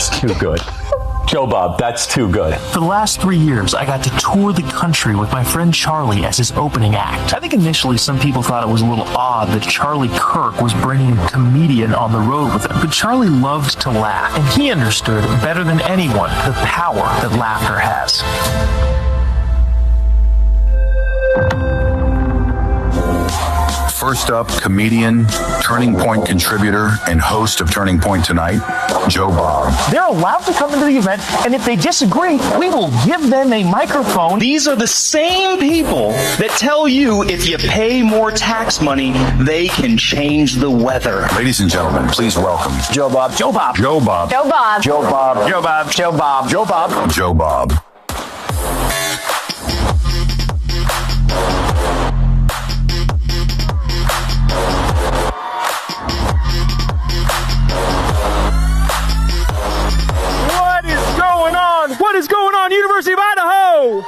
That's too good. Joe Bob, that's too good. For the last 3 years, I got to tour the country with my friend Charlie as his opening act. I think initially some people thought it was a little odd that Charlie Kirk was bringing a comedian on the road with him. But Charlie loved to laugh, and he understood better than anyone the power that laughter has. First up, comedian, Turning Point contributor, and host of Turning Point Tonight, Joe Bob. They're allowed to come into the event, and if they disagree, we will give them a microphone. These are the same people that tell you if you pay more tax money, they can change the weather. Ladies and gentlemen, please welcome Joe Bob. Joe Bob. Joe Bob. Joe Bob. Joe Bob. Joe Bob. Joe Bob. Joe Bob. Joe Bob. What is going on, University of Idaho?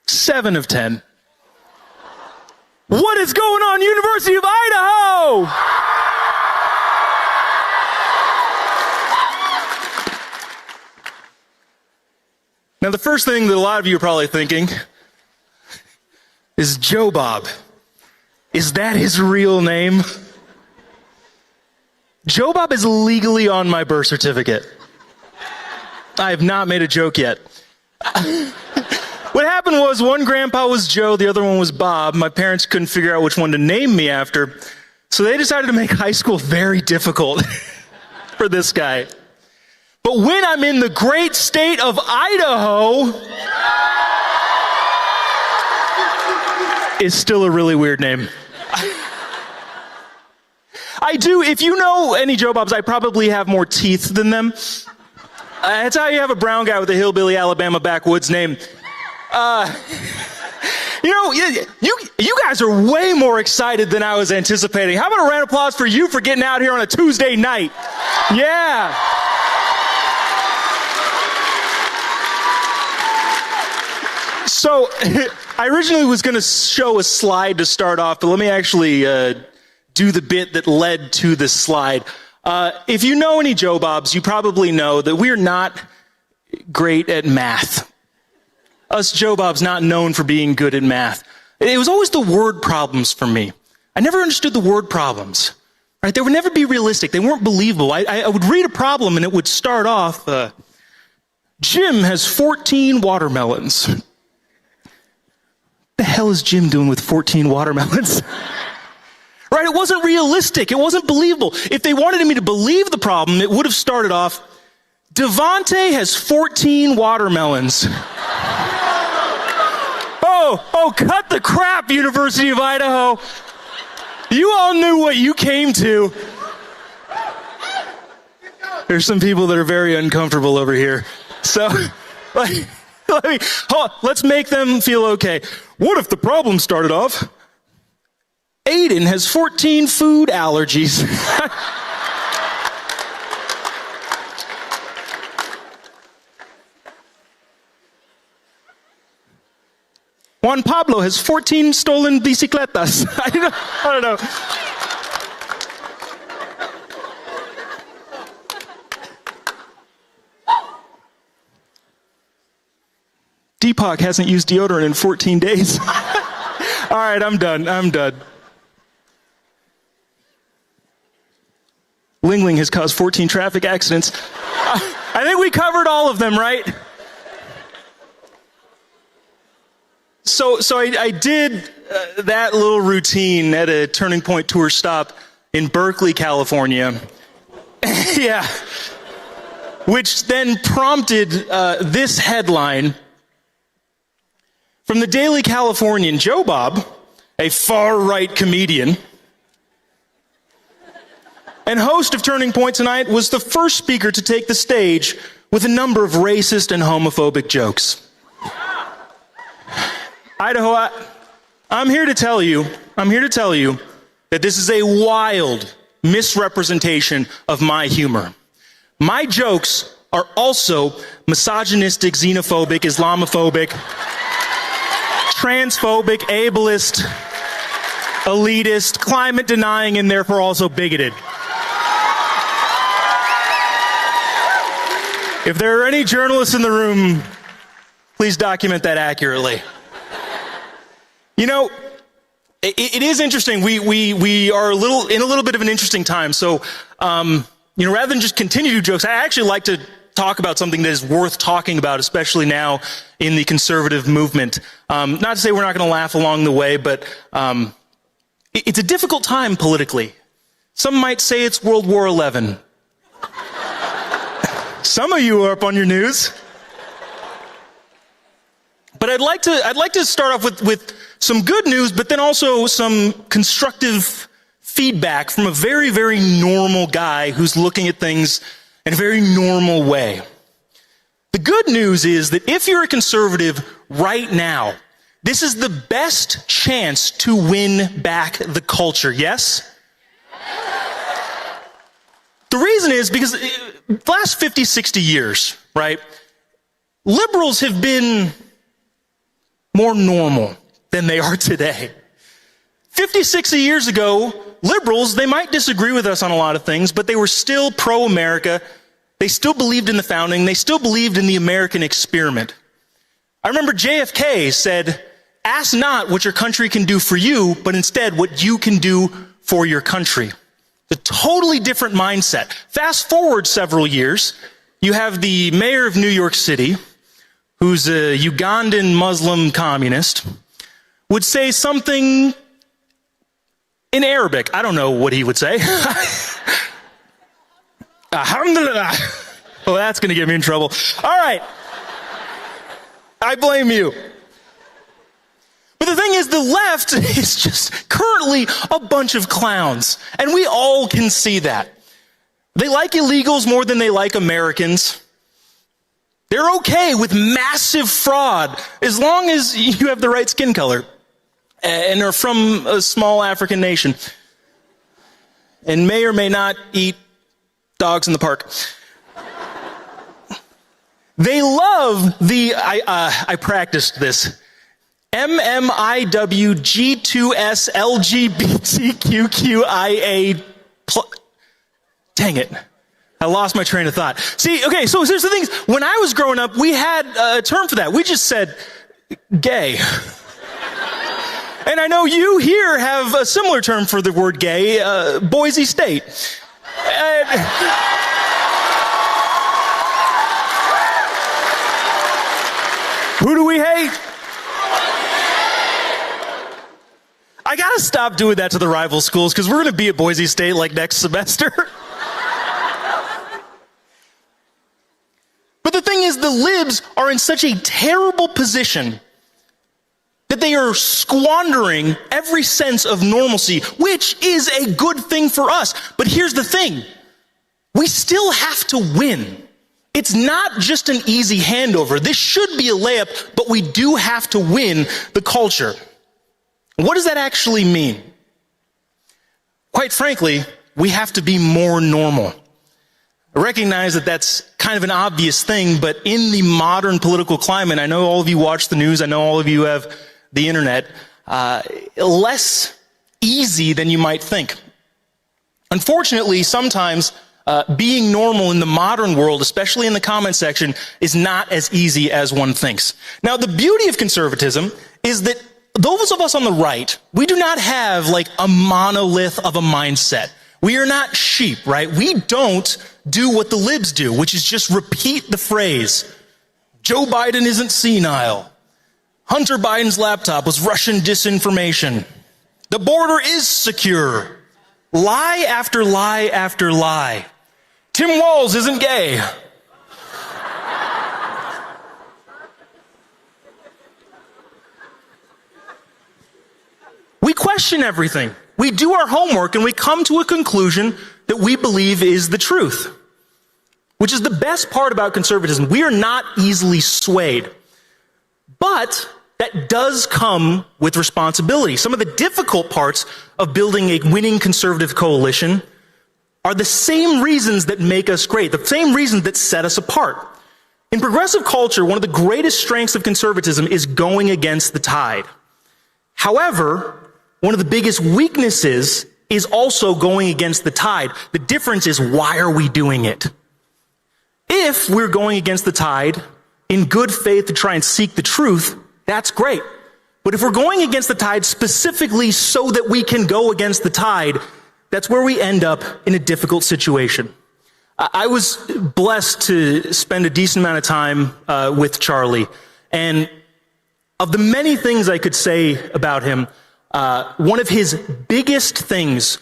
Seven of 10. What is going on, University of Idaho? Now, the first thing that a lot of you are probably thinking is Joe Bob. Is that his real name? Joe Bob is legally on my birth certificate. I have not made a joke yet. What happened was one grandpa was Joe, the other one was Bob. My parents couldn't figure out which one to name me after, so they decided to make high school very difficult for this guy. But when I'm in the great state of Idaho, it's still a really weird name. I do, if you know any Joe Bobs, I probably have more teeth than them. That's how you have a brown guy with a hillbilly Alabama backwoods name. You guys are way more excited than I was anticipating. How about a round of applause for you for getting out here on a Tuesday night? Yeah. So, I originally was going to show a slide to start off, but let me actually do the bit that led to this slide. If you know any Joe Bobs, you probably know that we're not great at math. Us Joe Bobs not known for being good at math. It was always the word problems for me. I never understood the word problems. Right? They would never be realistic. They weren't believable. I would read a problem and it would start off, Jim has 14 watermelons. What the hell is Jim doing with 14 watermelons? Right? It wasn't realistic. It wasn't believable. If they wanted me to believe the problem, it would have started off, Devontae has 14 watermelons. Oh, cut the crap, University of Idaho. You all knew what you came to. There's some people that are very uncomfortable over here. So, let's make them feel okay. What if the problem started off, Aiden has 14 food allergies. Juan Pablo has 14 stolen bicicletas. I don't know. Deepak hasn't used deodorant in 14 days. All right, I'm done. Ling Ling has caused 14 traffic accidents. I think we covered all of them, right? So I did that little routine at a Turning Point tour stop in Berkeley, California. Yeah. Which then prompted this headline from the Daily Californian. Joe Bob, a far-right comedian and host of Turning Point Tonight, was the first speaker to take the stage with a number of racist and homophobic jokes. Idaho, I'm here to tell you that this is a wild misrepresentation of my humor. My jokes are also misogynistic, xenophobic, Islamophobic, transphobic, ableist, elitist, climate denying, and therefore also bigoted. If there are any journalists in the room, please document that accurately. You know, it is interesting. We are in a little bit of an interesting time. So, you know, rather than just continue to do jokes, I actually like to talk about something that is worth talking about, especially now in the conservative movement. Not to say we're not going to laugh along the way, but it's a difficult time politically. Some might say it's World War XI. Some of you are up on your news. But I'd like to start off with some good news, but then also some constructive feedback from a very, very normal guy who's looking at things in a very normal way. The good news is that if you're a conservative right now, this is the best chance to win back the culture, yes? The reason is because the last 50, 60 years, right, liberals have been more normal than they are today. 50, 60 years ago, liberals, they might disagree with us on a lot of things, but they were still pro-America. They still believed in the founding. They still believed in the American experiment. I remember JFK said, "Ask not what your country can do for you, but instead what you can do for your country." A totally different mindset. Fast forward several years, you have the mayor of New York City, who's a Ugandan Muslim communist, would say something in Arabic. I don't know what he would say. Alhamdulillah. Oh, that's going to get me in trouble. All right. I blame you. But the thing is, the left is just currently a bunch of clowns. And we all can see that. They like illegals more than they like Americans. They're okay with massive fraud as long as you have the right skin color and are from a small African nation and may or may not eat dogs in the park. They love the, I practiced this, MMIWG2SLGBTQQIA+. Dang it. I lost my train of thought. See, okay, so here's the thing. When I was growing up, we had a term for that. We just said gay. And I know you here have a similar term for the word gay, Boise State. Who do we hate? I gotta stop doing that to the rival schools because we're gonna be at Boise State like next semester. But the thing is, the libs are in such a terrible position that they are squandering every sense of normalcy, which is a good thing for us. But here's the thing. We still have to win. It's not just an easy handover. This should be a layup, but we do have to win the culture. What does that actually mean? Quite frankly, we have to be more normal. I recognize that that's kind of an obvious thing, but in the modern political climate, I know all of you watch the news, I know all of you have the internet, less easy than you might think. Unfortunately, sometimes being normal in the modern world, especially in the comment section, is not as easy as one thinks. Now, the beauty of conservatism is that those of us on the right, we do not have like a monolith of a mindset. We are not sheep, right? We don't do what the libs do, which is just repeat the phrase, Joe Biden isn't senile. Hunter Biden's laptop was Russian disinformation. The border is secure. Lie after lie after lie. Tim Walsh isn't gay. We question everything. We do our homework and we come to a conclusion that we believe is the truth, which is the best part about conservatism. We are not easily swayed, but that does come with responsibility. Some of the difficult parts of building a winning conservative coalition are the same reasons that make us great, the same reasons that set us apart. In progressive culture, one of the greatest strengths of conservatism is going against the tide. However, one of the biggest weaknesses is also going against the tide. The difference is, why are we doing it? If we're going against the tide in good faith to try and seek the truth, that's great. But if we're going against the tide specifically so that we can go against the tide, that's where we end up in a difficult situation. I was blessed to spend a decent amount of time with Charlie, and of the many things I could say about him, one of his biggest things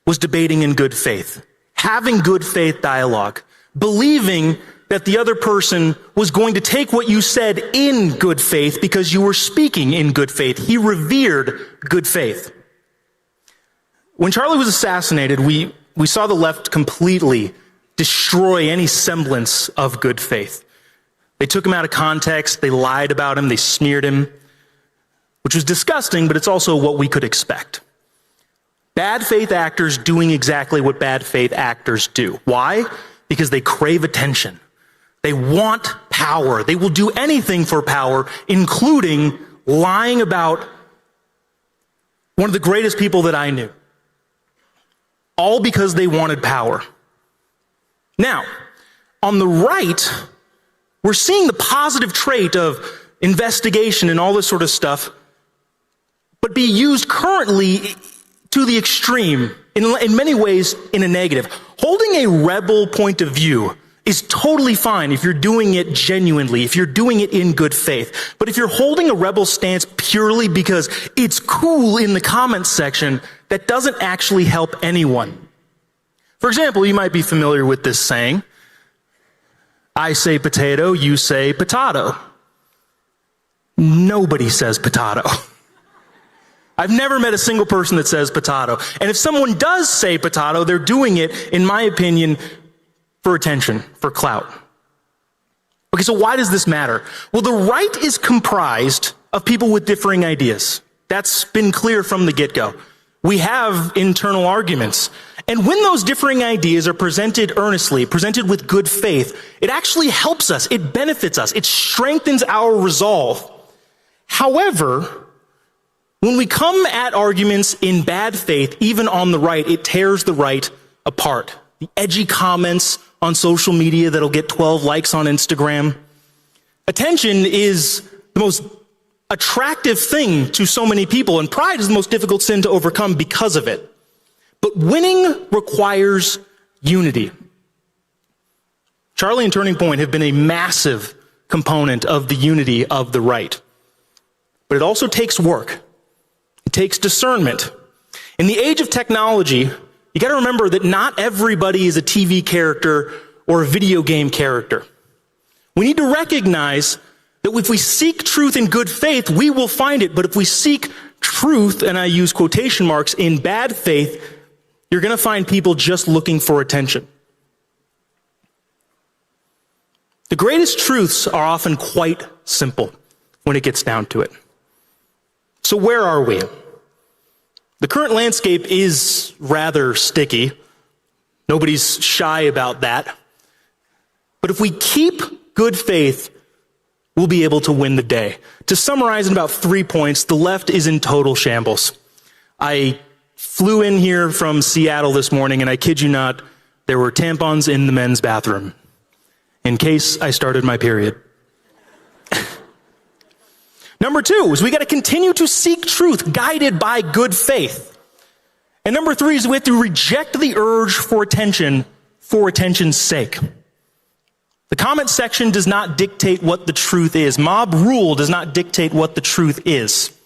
was debating in good faith, having good faith dialogue, believing that the other person was going to take what you said in good faith because you were speaking in good faith. He revered good faith. When Charlie was assassinated, we saw the left completely destroy any semblance of good faith. They took him out of context, they lied about him, they smeared him, which was disgusting, but it's also what we could expect. Bad faith actors doing exactly what bad faith actors do. Why? Because they crave attention. They want power. They will do anything for power, including lying about one of the greatest people that I knew. All because they wanted power. Now, on the right, we're seeing the positive trait of investigation and all this sort of stuff, but be used currently to the extreme, in many ways, in a negative. Holding a rebel point of view is totally fine if you're doing it genuinely, if you're doing it in good faith. But if you're holding a rebel stance purely because it's cool in the comments section, that doesn't actually help anyone. For example, you might be familiar with this saying, I say potato, you say potato. Nobody says potato. I've never met a single person that says potato. And if someone does say potato, they're doing it, in my opinion, for attention, for clout. Okay, so why does this matter? Well, the right is comprised of people with differing ideas. That's been clear from the get-go. We have internal arguments. And when those differing ideas are presented earnestly, presented with good faith, it actually helps us, it benefits us, it strengthens our resolve. However, when we come at arguments in bad faith, even on the right, it tears the right apart. The edgy comments on social media that'll get 12 likes on Instagram. Attention is the most attractive thing to so many people, and pride is the most difficult sin to overcome because of it. But winning requires unity. Charlie and Turning Point have been a massive component of the unity of the right. But it also takes work. It takes discernment. In the age of technology, you got to remember that not everybody is a TV character or a video game character. We need to recognize that if we seek truth in good faith, we will find it. But if we seek truth, and I use quotation marks, in bad faith, you're going to find people just looking for attention. The greatest truths are often quite simple when it gets down to it. So where are we? The current landscape is rather sticky. Nobody's shy about that. But if we keep good faith, we'll be able to win the day. To summarize in about 3 points, the left is in total shambles. I flew in here from Seattle this morning, and I kid you not, there were tampons in the men's bathroom, in case I started my period. Number 2 is we got to continue to seek truth, guided by good faith. And number 3 is we have to reject the urge for attention's sake. The comment section does not dictate what the truth is. Mob rule does not dictate what the truth is.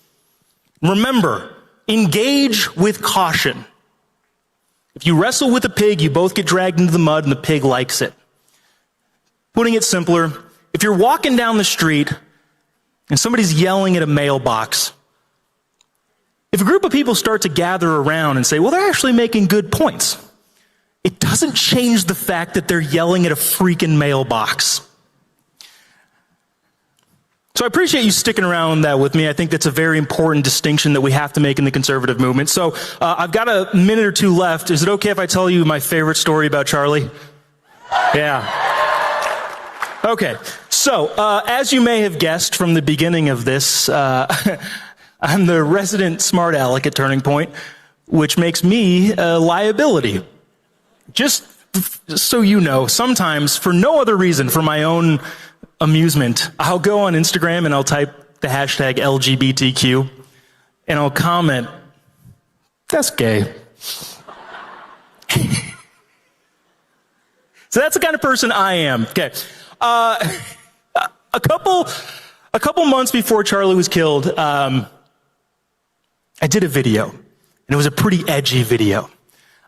Remember, engage with caution. If you wrestle with a pig, you both get dragged into the mud and the pig likes it. Putting it simpler, if you're walking down the street and somebody's yelling at a mailbox, if a group of people start to gather around and say, well, they're actually making good points, it doesn't change the fact that they're yelling at a freaking mailbox. So I appreciate you sticking around that with me. I think that's a very important distinction that we have to make in the conservative movement. So I've got a minute or two left. Is it okay if I tell you my favorite story about Charlie? Yeah. Okay. So as you may have guessed from the beginning of this, I I'm the resident smart aleck at Turning Point, which makes me a liability. Just so you know, sometimes, for no other reason, for my own amusement, I'll go on Instagram and I'll type the hashtag LGBTQ, and I'll comment, "That's gay." So that's the kind of person I am. Okay. A couple months before Charlie was killed, I did a video, and it was a pretty edgy video.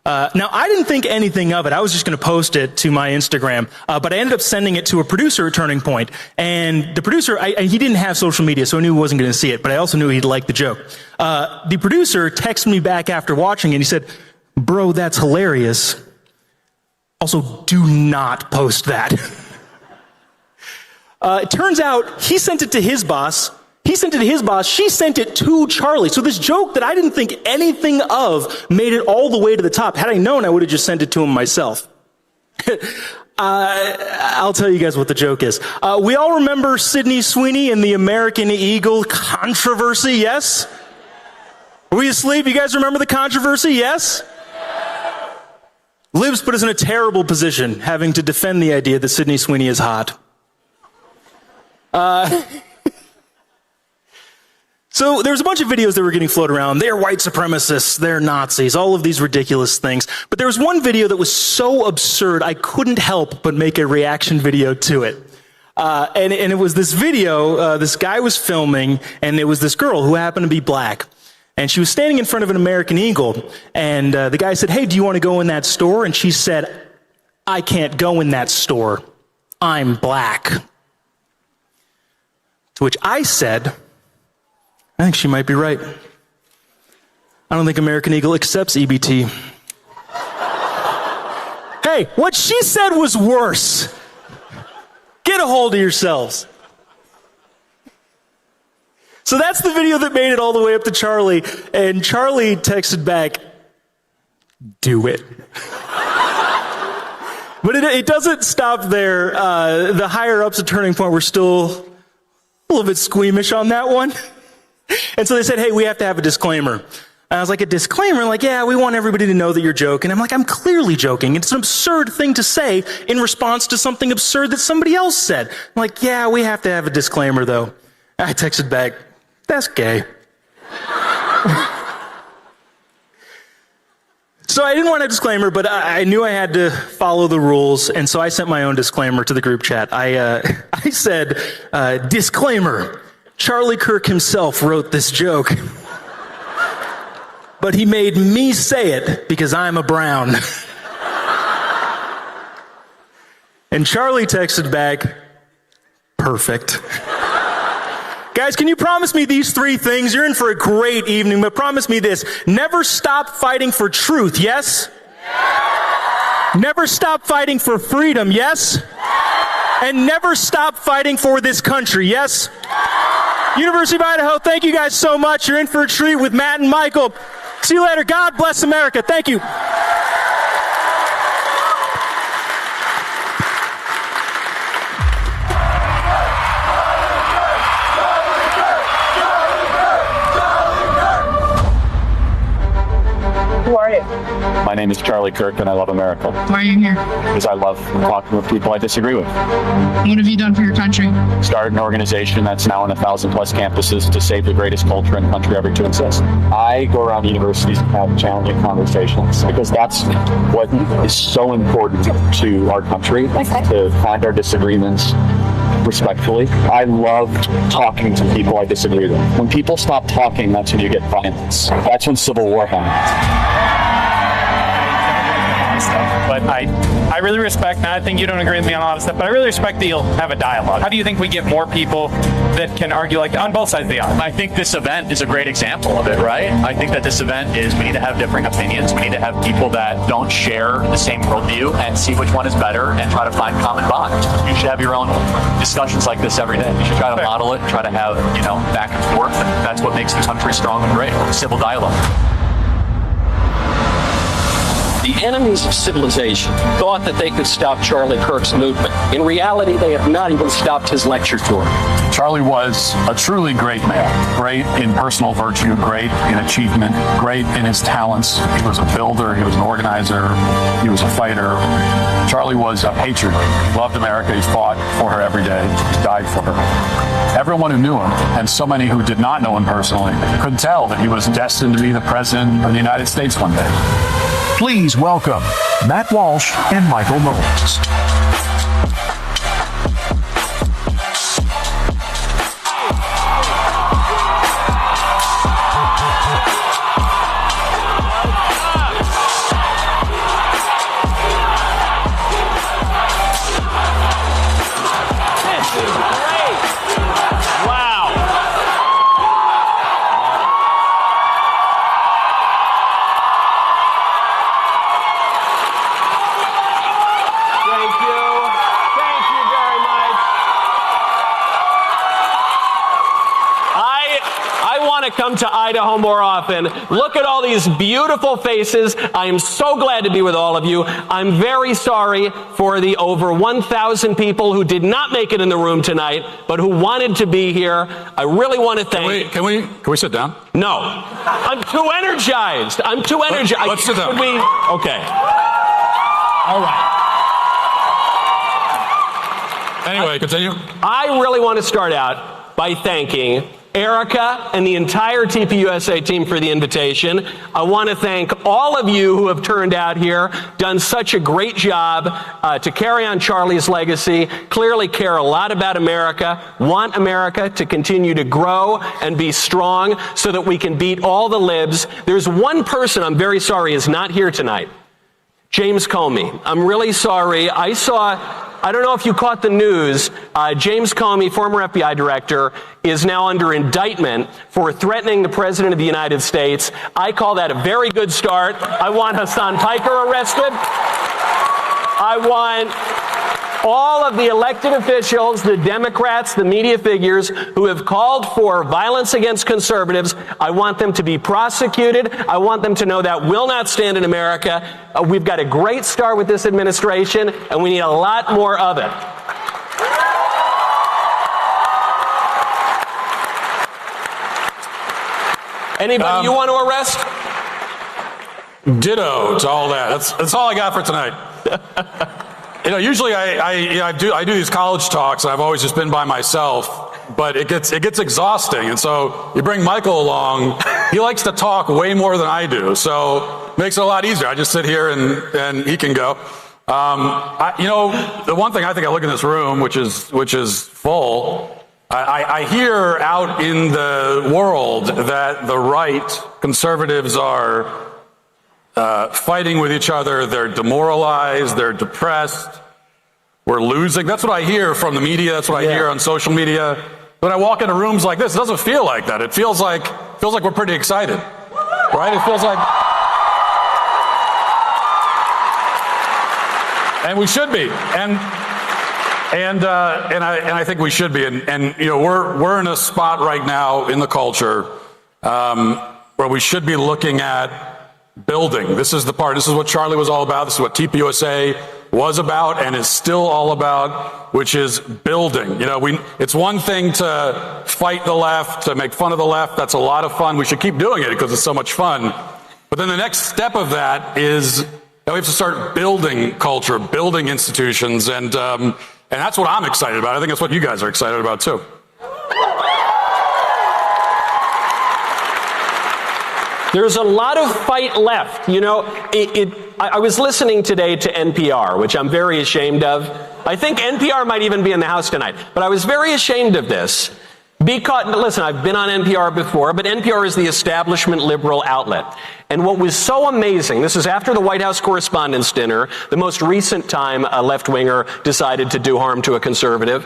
Now, I didn't think anything of it. I was just going to post it to my Instagram, but I ended up sending it to a producer at Turning Point. And the producer, he didn't have social media, so I knew he wasn't going to see it, but I also knew he'd like the joke. The producer texted me back after watching, and he said, "Bro, that's hilarious. Also, do not post that." It turns out he sent it to his boss. He sent it to his boss. She sent it to Charlie. So this joke that I didn't think anything of made it all the way to the top. Had I known, I would have just sent it to him myself. I'll tell you guys what the joke is. We all remember Sydney Sweeney and the American Eagle controversy, yes? Are we asleep? You guys remember the controversy, yes? Libs put us in a terrible position, having to defend the idea that Sydney Sweeney is hot. So there was a bunch of videos that were getting floated around. They're white supremacists, they're Nazis, all of these ridiculous things. But there was one video that was so absurd, I couldn't help but make a reaction video to it. And it was this video, this guy was filming, and it was this girl who happened to be black. And she was standing in front of an American Eagle, and the guy said, "Hey, do you want to go in that store?" And she said, "I can't go in that store. I'm black." To which I said, "I think she might be right. I don't think American Eagle accepts EBT." Hey, what she said was worse. Get a hold of yourselves. So that's the video that made it all the way up to Charlie, and Charlie texted back, "Do it." But it doesn't stop there. The higher ups at Turning Point were still a little bit squeamish on that one. And so they said, "Hey, we have to have a disclaimer." And I was like, "A disclaimer?" Like, "Yeah, we want everybody to know that you're joking." I'm like, "I'm clearly joking. It's an absurd thing to say in response to something absurd that somebody else said." I'm like, "Yeah, we have to have a disclaimer, though." I texted back, "That's gay." So I didn't want a disclaimer, but I knew I had to follow the rules, and so I sent my own disclaimer to the group chat. I said, "Disclaimer, Charlie Kirk himself wrote this joke, but he made me say it because I'm a brown." And Charlie texted back, "Perfect." Guys, can you promise me these three things? You're in for a great evening, but promise me this. Never stop fighting for truth, yes? Never stop fighting for freedom, yes? And never stop fighting for this country, yes? University of Idaho, thank you guys so much. You're in for a treat with Matt and Michael. See you later. God bless America. Thank you. Who are you? My name is Charlie Kirk, and I love America Why are you here? because I love talking with people I disagree with. What have you done for your country? Started an organization that's now on 1,000+ campuses to save the greatest culture in the country ever to exist. I go around universities and have challenging conversations because that's what is so important to our country, to find our disagreements respectfully. I love talking to people I disagree with. When people stop talking, that's when you get violence. That's when civil war happens. But I really respect, and I think you don't agree with me on a lot of stuff, but I really respect that you'll have a dialogue. How do you think we get more people that can argue like on both sides of the aisle? I think this event is a great example of it, right? I think that this event is, we need to have different opinions. We need to have people that don't share the same worldview and see which one is better and try to find common bonds. You should have your own discussions like this every day. You should try to model it, try to have, back and forth, and that's what makes the country strong and great. Civil dialogue. The enemies of civilization thought that they could stop Charlie Kirk's movement. In reality, they have not even stopped his lecture tour. Charlie was a truly great man, great in personal virtue, great in achievement, great in his talents. He was a builder, he was an organizer, he was a fighter. Charlie was a patriot. He loved America, he fought for her every day, he died for her. Everyone who knew him, and so many who did not know him personally, could tell that he was destined to be the President of the United States one day. Please welcome Matt Walsh and Michael Knowles. Come to Idaho more often. Look at all these beautiful faces. I am so glad to be with all of you. I'm very sorry for the over 1,000 people who did not make it in the room tonight, but who wanted to be here. I really want to thank... Can we sit down? No. I'm too energized. Let's sit down. Okay. All right. Anyway, continue. I really want to start out by thanking Erica and the entire TPUSA team for the invitation. I want to thank all of you who have turned out here, done such a great job to carry on Charlie's legacy, clearly care a lot about America, want America to continue to grow and be strong so that we can beat all the libs. There's one person, I'm very sorry, is not here tonight. James Comey. I'm really sorry. I don't know if you caught the news, James Comey, former FBI director, is now under indictment for threatening the President of the United States. I call that a very good start. I want Hassan Piker arrested. I want all of the elected officials, the Democrats, the media figures who have called for violence against conservatives, I want them to be prosecuted. I want them to know that will not stand in America. We've got a great start with this administration, and we need a lot more of it. Anybody you want to arrest? Ditto to all that. That's all I got for tonight. Usually I do these college talks, and I've always just been by myself, but it gets exhausting. And so you bring Michael along. He likes to talk way more than I do, so it makes it a lot easier. I just sit here and he can go. The one thing I think I look in this room, which is full. I hear out in the world that the right, conservatives are fighting with each other. They're demoralized. They're depressed. We're losing. That's what I hear from the media. That's what I hear on social media. When I walk into rooms like this, it doesn't feel like that. It feels like we're pretty excited, right? It feels like, and we should be. And I think we should be. And we're in a spot right now in the culture where we should be looking at building. This is what Charlie was all about. This is what TPUSA was about and is still all about, which is building. It's one thing to fight the left, to make fun of the left. That's a lot of fun. We should keep doing it because it's so much fun. But then the next step of that is that we have to start building culture, building institutions, and that's what I'm excited about. I think that's what you guys are excited about too. There's a lot of fight left. I was listening today to NPR, which I'm very ashamed of. I think NPR might even be in the House tonight. But I was very ashamed of this because, listen, I've been on NPR before, but NPR is the establishment liberal outlet. And what was so amazing, this is after the White House Correspondents' Dinner, the most recent time a left-winger decided to do harm to a conservative.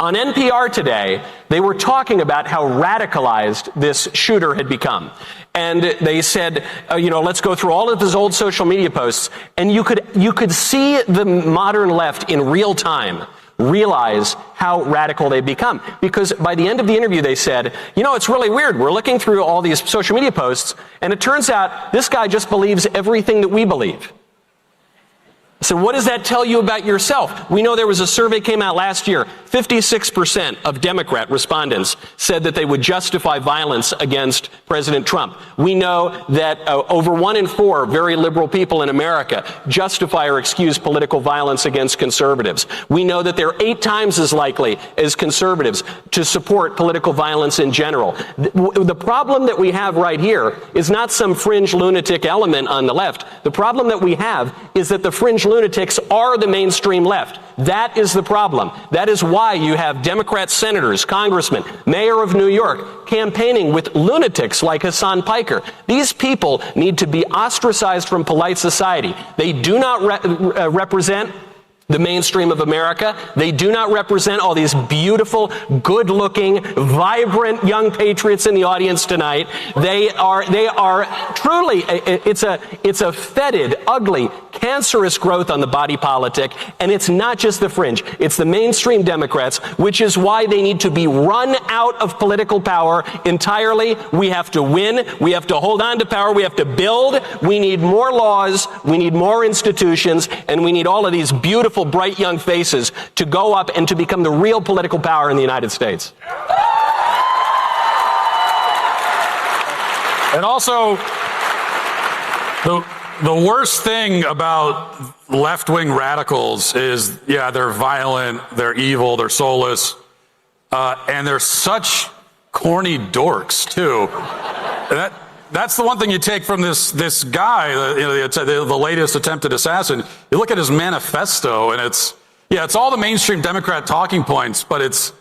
On NPR today, they were talking about how radicalized this shooter had become. And they said, let's go through all of his old social media posts. And you could see the modern left in real time realize how radical they've become. Because by the end of the interview, they said, it's really weird. We're looking through all these social media posts, and it turns out this guy just believes everything that we believe. So what does that tell you about yourself? We know there was a survey came out last year. 56% of Democrat respondents said that they would justify violence against President Trump. We know that over 1 in 4 very liberal people in America justify or excuse political violence against conservatives. We know that they're 8 times as likely as conservatives to support political violence in general. The problem that we have right here is not some fringe lunatic element on the left. The problem that we have is that the fringe lunatics are the mainstream left. That is the problem. That is why you have Democrat senators, congressmen, mayor of New York campaigning with lunatics like Hassan Piker. These people need to be ostracized from polite society. They do not represent the mainstream of America. They do not represent all these beautiful, good-looking, vibrant young patriots in the audience tonight. They are truly, it's a fetid, ugly, cancerous growth on the body politic, and it's not just the fringe, it's the mainstream Democrats, which is why they need to be run out of political power entirely. We have to win, we have to hold on to power, we have to build, we need more laws, we need more institutions, and we need all of these beautiful, bright young faces to go up and to become the real political power in the United States. And also, the worst thing about left-wing radicals is, yeah, they're violent, they're evil, they're soulless, and they're such corny dorks, too. That's the one thing you take from this guy, the latest attempted assassin. You look at his manifesto, and it's all the mainstream Democrat talking points, but it's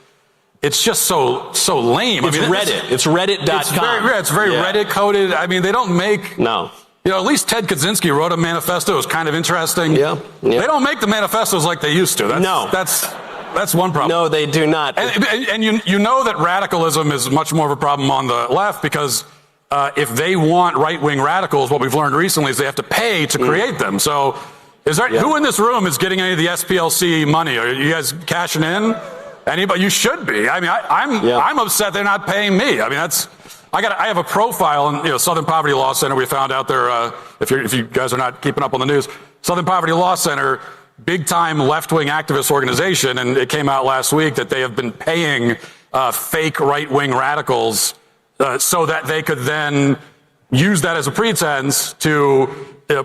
just so lame. It's Reddit. It's Reddit.com. It's very Reddit coded. I mean, they don't make... No. At least Ted Kaczynski wrote a manifesto. It was kind of interesting. Yeah. They don't make the manifestos like they used to. That's one problem. No, they do not. And you know that radicalism is much more of a problem on the left because if they want right-wing radicals, what we've learned recently is they have to pay to create them. So who in this room is getting any of the SPLC money? Are you guys cashing in? Anybody? You should be. I mean, I'm upset they're not paying me. I mean, I have a profile in Southern Poverty Law Center. We found out there, if you guys are not keeping up on the news, Southern Poverty Law Center, big-time left-wing activist organization, and it came out last week that they have been paying fake right-wing radicals so that they could then use that as a pretense to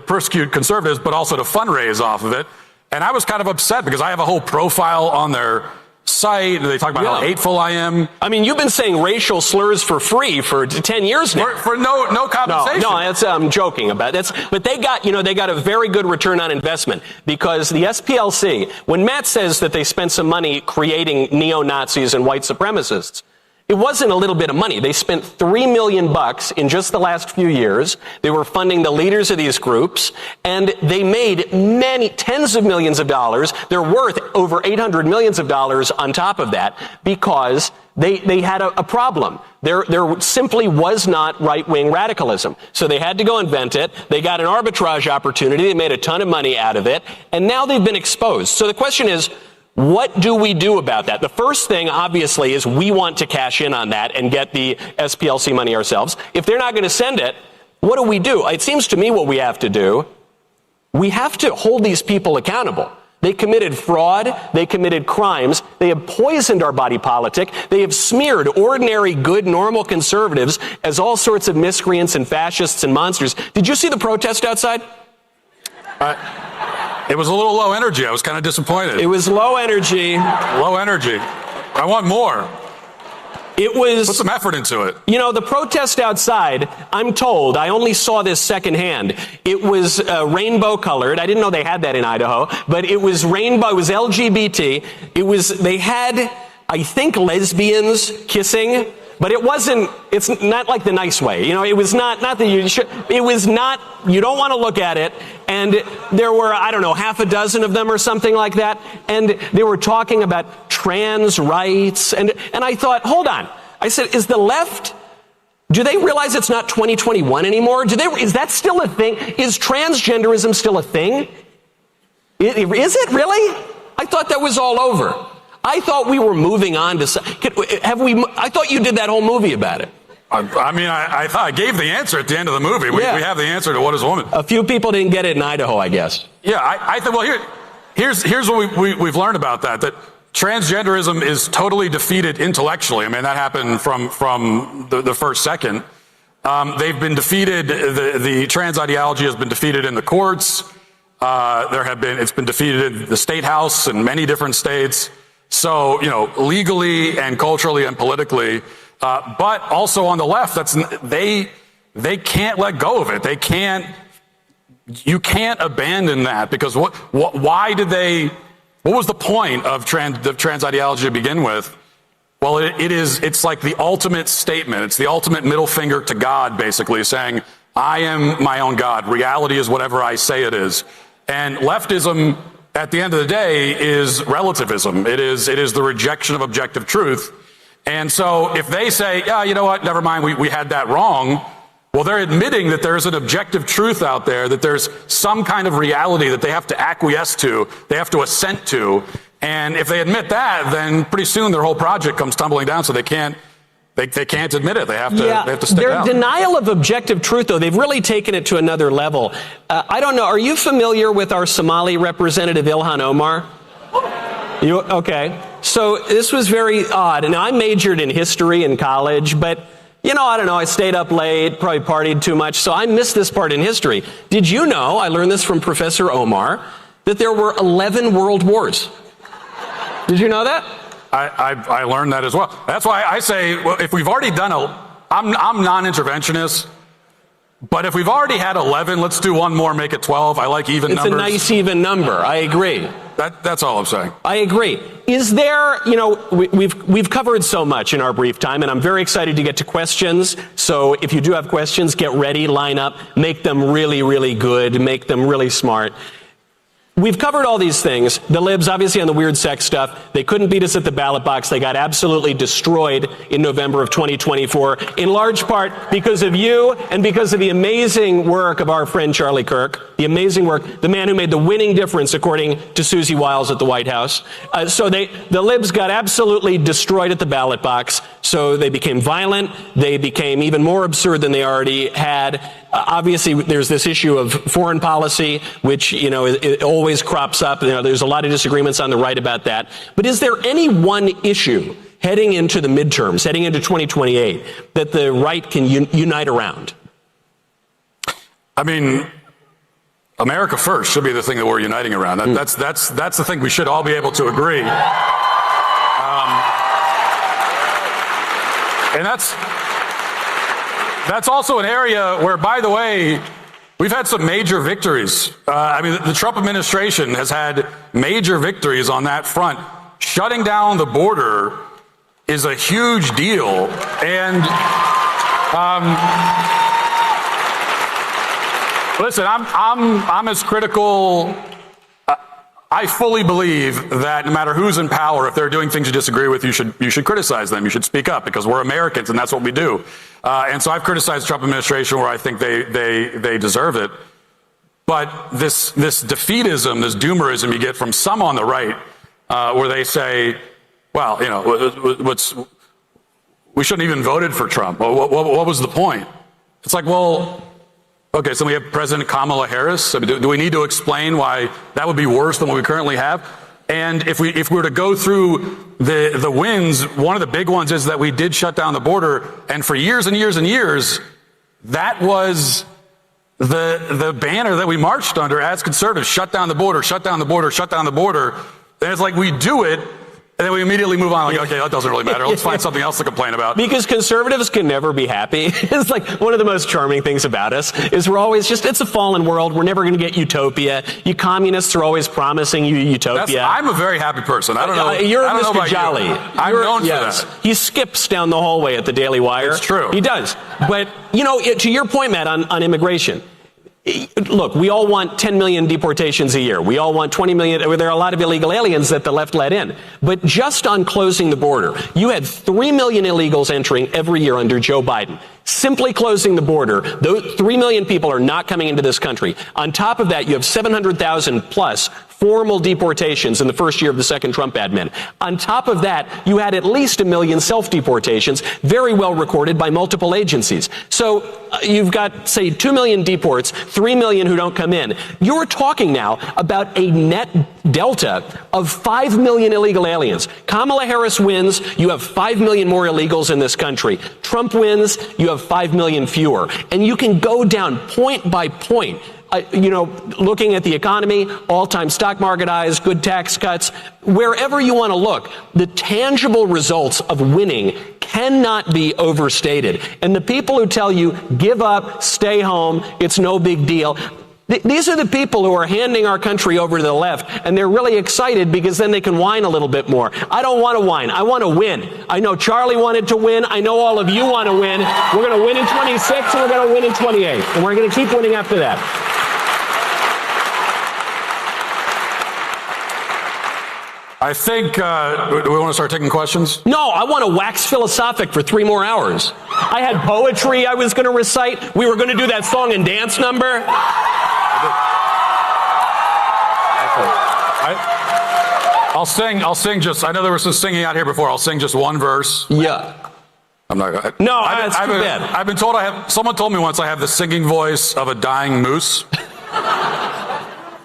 persecute conservatives, but also to fundraise off of it. And I was kind of upset because I have a whole profile on their site. They talk about how hateful I am. I mean, you've been saying racial slurs for free for 10 years now. For no compensation. No, that's I'm joking about that. But they got a very good return on investment because the SPLC, when Matt says that they spent some money creating neo-Nazis and white supremacists, it wasn't a little bit of money. They spent $3 million in just the last few years. They were funding the leaders of these groups, and they made many tens of millions of dollars. They're worth over $800 million on top of that because they had a problem. There simply was not right-wing radicalism. So they had to go invent it. They got an arbitrage opportunity. They made a ton of money out of it, and now they've been exposed. So the question is, what do we do about that? The first thing, obviously, is we want to cash in on that and get the SPLC money ourselves. If they're not going to send it, what do? It seems to me what we have to do, we have to hold these people accountable. They committed fraud. They committed crimes. They have poisoned our body politic. They have smeared ordinary, good, normal conservatives as all sorts of miscreants and fascists and monsters. Did you see the protest outside? It was a little low energy. I was kind of disappointed. It was low energy. Low energy. I want more. It was... Put some effort into it. The protest outside, I'm told, I only saw this secondhand. It was rainbow colored. I didn't know they had that in Idaho, but it was rainbow. It was LGBT. They had, I think, lesbians kissing. But it's not like the nice way. It was not that you should, it was not, you don't want to look at it. And there were, I don't know, half a dozen of them or something like that. And they were talking about trans rights. And I thought, hold on. I said, is the left, do they realize it's not 2021 anymore? Is that still a thing? Is transgenderism still a thing? Is it really? I thought that was all over. I thought we were moving on to... I thought you did that whole movie about it. I mean, I thought I gave the answer at the end of the movie. We have the answer to what is a woman. A few people didn't get it in Idaho, I guess. Yeah, I think, well, here's what we've learned about that transgenderism is totally defeated intellectually. I mean, that happened from the first second. They've been defeated. The trans ideology has been defeated in the courts. It's been defeated in the state house in many different states. So, legally and culturally and politically, but also on the left, they can't let go of it. You can't abandon that, because what was the point of trans ideology to begin with? Well, it's like the ultimate statement. It's the ultimate middle finger to God, basically saying, I am my own God. Reality is whatever I say it is. And leftism, at the end of the day, is relativism. It is the rejection of objective truth. And so if they say, yeah, you know what, never mind, we had that wrong, well, they're admitting that there's an objective truth out there, that there's some kind of reality that they have to acquiesce to, they have to assent to. And if they admit that, then pretty soon their whole project comes tumbling down, so they can't admit it. They have to stick their out. denial of objective truth, though, they've really taken it to another level. I don't know, are you familiar with our Somali representative, Ilhan Omar? Okay. So this was very odd. And I majored in history in college, but, I don't know, I stayed up late, probably partied too much, so I missed this part in history. Did you know, I learned this from Professor Omar, that there were 11 world wars? Did you know that? I learned that as well. That's why I say, well, if we've already done I'm non-interventionist, but if we've already had 11, let's do one more, make it 12. I like even numbers. It's a nice even number. I agree. That's all I'm saying. I agree. Is there, we've covered so much in our brief time, and I'm very excited to get to questions. So if you do have questions, get ready, line up, make them really, really good, make them really smart. We've covered all these things. The libs, obviously, on the weird sex stuff, they couldn't beat us at the ballot box. They got absolutely destroyed in November of 2024, in large part because of you and because of the amazing work of our friend Charlie Kirk, the amazing work, the man who made the winning difference, according to Susie Wiles at the White House. So the libs got absolutely destroyed at the ballot box. So they became violent. They became even more absurd than they already had. Obviously, there's this issue of foreign policy, which, it always crops up. There's a lot of disagreements on the right about that. But is there any one issue heading into the midterms, heading into 2028, that the right can unite around? I mean, America first should be the thing that we're uniting around. That's the thing we should all be able to agree. And that's also an area where, by the way, we've had some major victories. The Trump administration has had major victories on that front. Shutting down the border is a huge deal. And listen, I'm as critical. I fully believe that no matter who's in power, if they're doing things you disagree with, you should criticize them. You should speak up, because we're Americans and that's what we do. And so I've criticized the Trump administration where I think they deserve it. But this defeatism, this doomerism you get from some on the right, where they say, well, we shouldn't even voted for Trump. Well, what was the point? It's like, well, okay, so we have President Kamala Harris. I mean, do we need to explain why that would be worse than what we currently have? And if we were to go through the wins, one of the big ones is that we did shut down the border. And for years and years and years, that was the banner that we marched under as conservatives: shut down the border, shut down the border, shut down the border. And it's like we do it, and then we immediately move on, like, okay, that doesn't really matter. Let's find something else to complain about. Because conservatives can never be happy. It's like one of the most charming things about us is we're always it's a fallen world. We're never going to get utopia. You communists are always promising you utopia. I'm a very happy person. I don't know. You're I don't know Mr. about Jolly. You. I'm known for that. He skips down the hallway at the Daily Wire. It's true. He does. But, to your point, Matt, on immigration, look, we all want 10 million deportations a year. We all want 20 million. There are a lot of illegal aliens that the left let in. But just on closing the border, you had 3 million illegals entering every year under Joe Biden. Simply closing the border, those 3 million people are not coming into this country. On top of that, you have 700,000 plus formal deportations in the first year of the second Trump admin. On top of that, you had at least 1 million self-deportations, very well recorded by multiple agencies. So you've got, say, 2 million deports, 3 million who don't come in. You're talking now about a net delta of 5 million illegal aliens. Kamala Harris wins, you have 5 million more illegals in this country. Trump wins, you have 5 million fewer. And you can go down point by point. Looking at the economy, all-time stock market highs, good tax cuts, wherever you want to look, the tangible results of winning cannot be overstated. And the people who tell you, give up, stay home, it's no big deal, these are the people who are handing our country over to the left, and they're really excited because then they can whine a little bit more. I don't want to whine. I want to win. I know Charlie wanted to win. I know all of you want to win. We're going to win in 26, and we're going to win in 28. And we're going to keep winning after that. I think, do we want to start taking questions? No, I want to wax philosophic for 3 more hours. I had poetry I was going to recite. We were going to do that song and dance number. I'll sing just, I know there was some singing out here before. I'll sing just one verse. Yeah. I'm not going to. No, that's too bad. I've been told someone told me once I have the singing voice of a dying moose.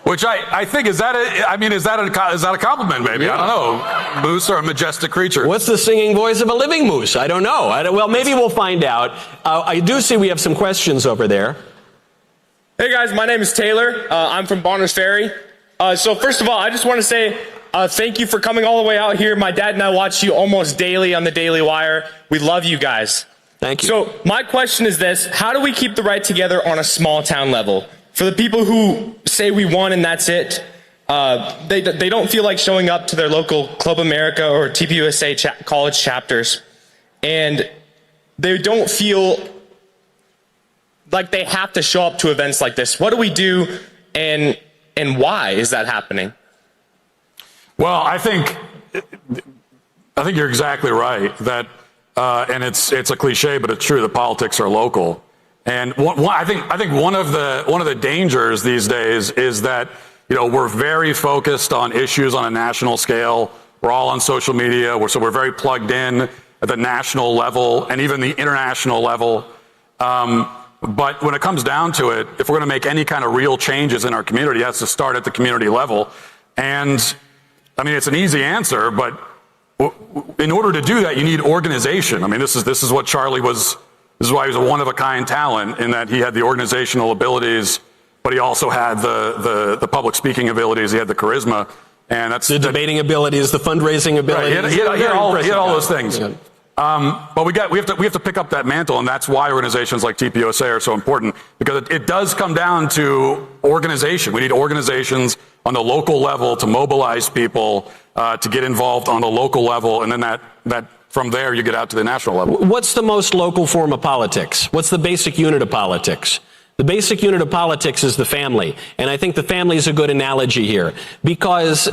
Which I think, is that a compliment maybe? Yeah. I don't know. Moose are a majestic creature. What's the singing voice of a living moose? I don't know. Well, maybe we'll find out. I do see we have some questions over there. Hey guys, my name is Taylor. I'm from Bonners Ferry. So first of all, I just want to say thank you for coming all the way out here. My dad and I watch you almost daily on the Daily Wire. We love you guys. Thank you. So my question is this: how do we keep the right together on a small town level? For the people who say we won and that's it, they don't feel like showing up to their local Club America or TPUSA college chapters, and they don't feel like they have to show up to events like this. What do we do, and why is that happening? Well, I think you're exactly right that, and it's a cliche, but it's true that politics are local. And I think one of the dangers these days is that, we're very focused on issues on a national scale. We're all on social media, so we're very plugged in at the national level and even the international level. But when it comes down to it, if we're going to make any kind of real changes in our community, it has to start at the community level. And I mean, it's an easy answer, but in order to do that, you need organization. I mean, this is what Charlie was. This is why he was a one-of-a-kind talent, in that he had the organizational abilities, but he also had the public speaking abilities. He had the charisma, and that's the debating abilities, the fundraising abilities. Right. He had all those things. Yeah. But we have to pick up that mantle, and that's why organizations like TPUSA are so important, because it does come down to organization. We need organizations on the local level to mobilize people to get involved on the local level, and then that from there you get out to the national level. What's the most local form of politics? What's the basic unit of politics? The basic unit of politics is the family, and I think the family is a good analogy here, because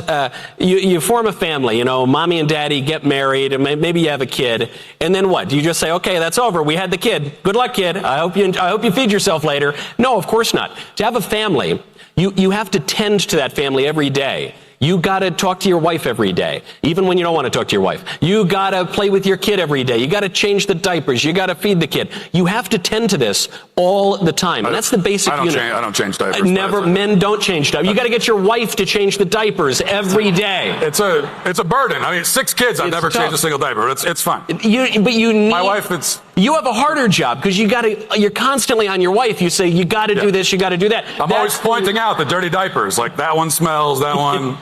you form a family, mommy and daddy get married, and maybe you have a kid, and then what? Do you just say, okay, that's over, we had the kid, good luck, kid, I hope you feed yourself later? No, of course not. To have a family, you have to tend to that family every day. You gotta talk to your wife every day, even when you don't want to talk to your wife. You gotta play with your kid every day. You gotta change the diapers. You gotta feed the kid. You have to tend to this all the time. And that's the basic unit. I don't change diapers. Men don't change diapers. You gotta get your wife to change the diapers every day. It's a burden. I mean, 6 kids, I've never changed a single diaper. It's fine. My wife, you have a harder job, because you're constantly on your wife. You say, you gotta do this, you gotta do that. I'm always pointing out the dirty diapers, like that one smells, that one.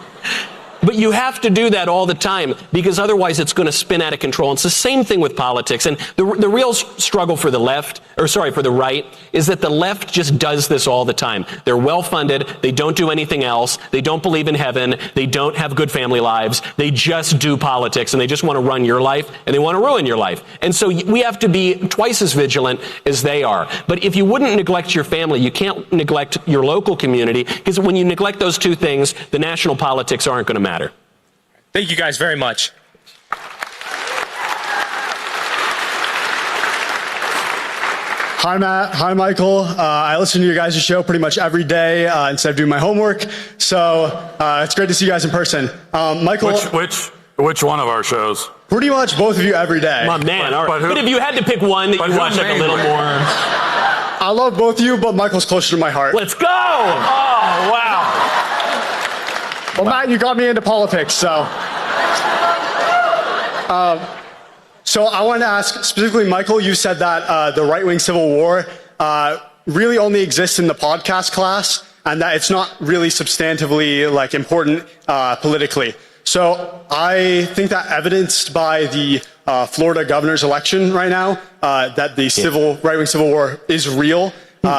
But you have to do that all the time, because otherwise it's going to spin out of control. And it's the same thing with politics. And the real struggle for the right, is that the left just does this all the time. They're well-funded. They don't do anything else. They don't believe in heaven. They don't have good family lives. They just do politics, and they just want to run your life, and they want to ruin your life. And so we have to be twice as vigilant as they are. But if you wouldn't neglect your family, you can't neglect your local community, because when you neglect those two things, the national politics aren't going to matter. Thank you guys very much. Hi, Matt. Hi, Michael. I listen to your guys' show pretty much every day instead of doing my homework. So it's great to see you guys in person. Michael. Which one of our shows? Pretty much both of you every day. My man. But if you had to pick one that you watch like a little more. I love both of you, but Michael's closer to my heart. Let's go! Oh, wow. Well, Matt, you got me into politics, so. So I wanted to ask specifically, Michael, you said that the right-wing civil war really only exists in the podcast class and that it's not really substantively like important politically. So I think that evidenced by the Florida governor's election right now, that the right-wing civil war is real.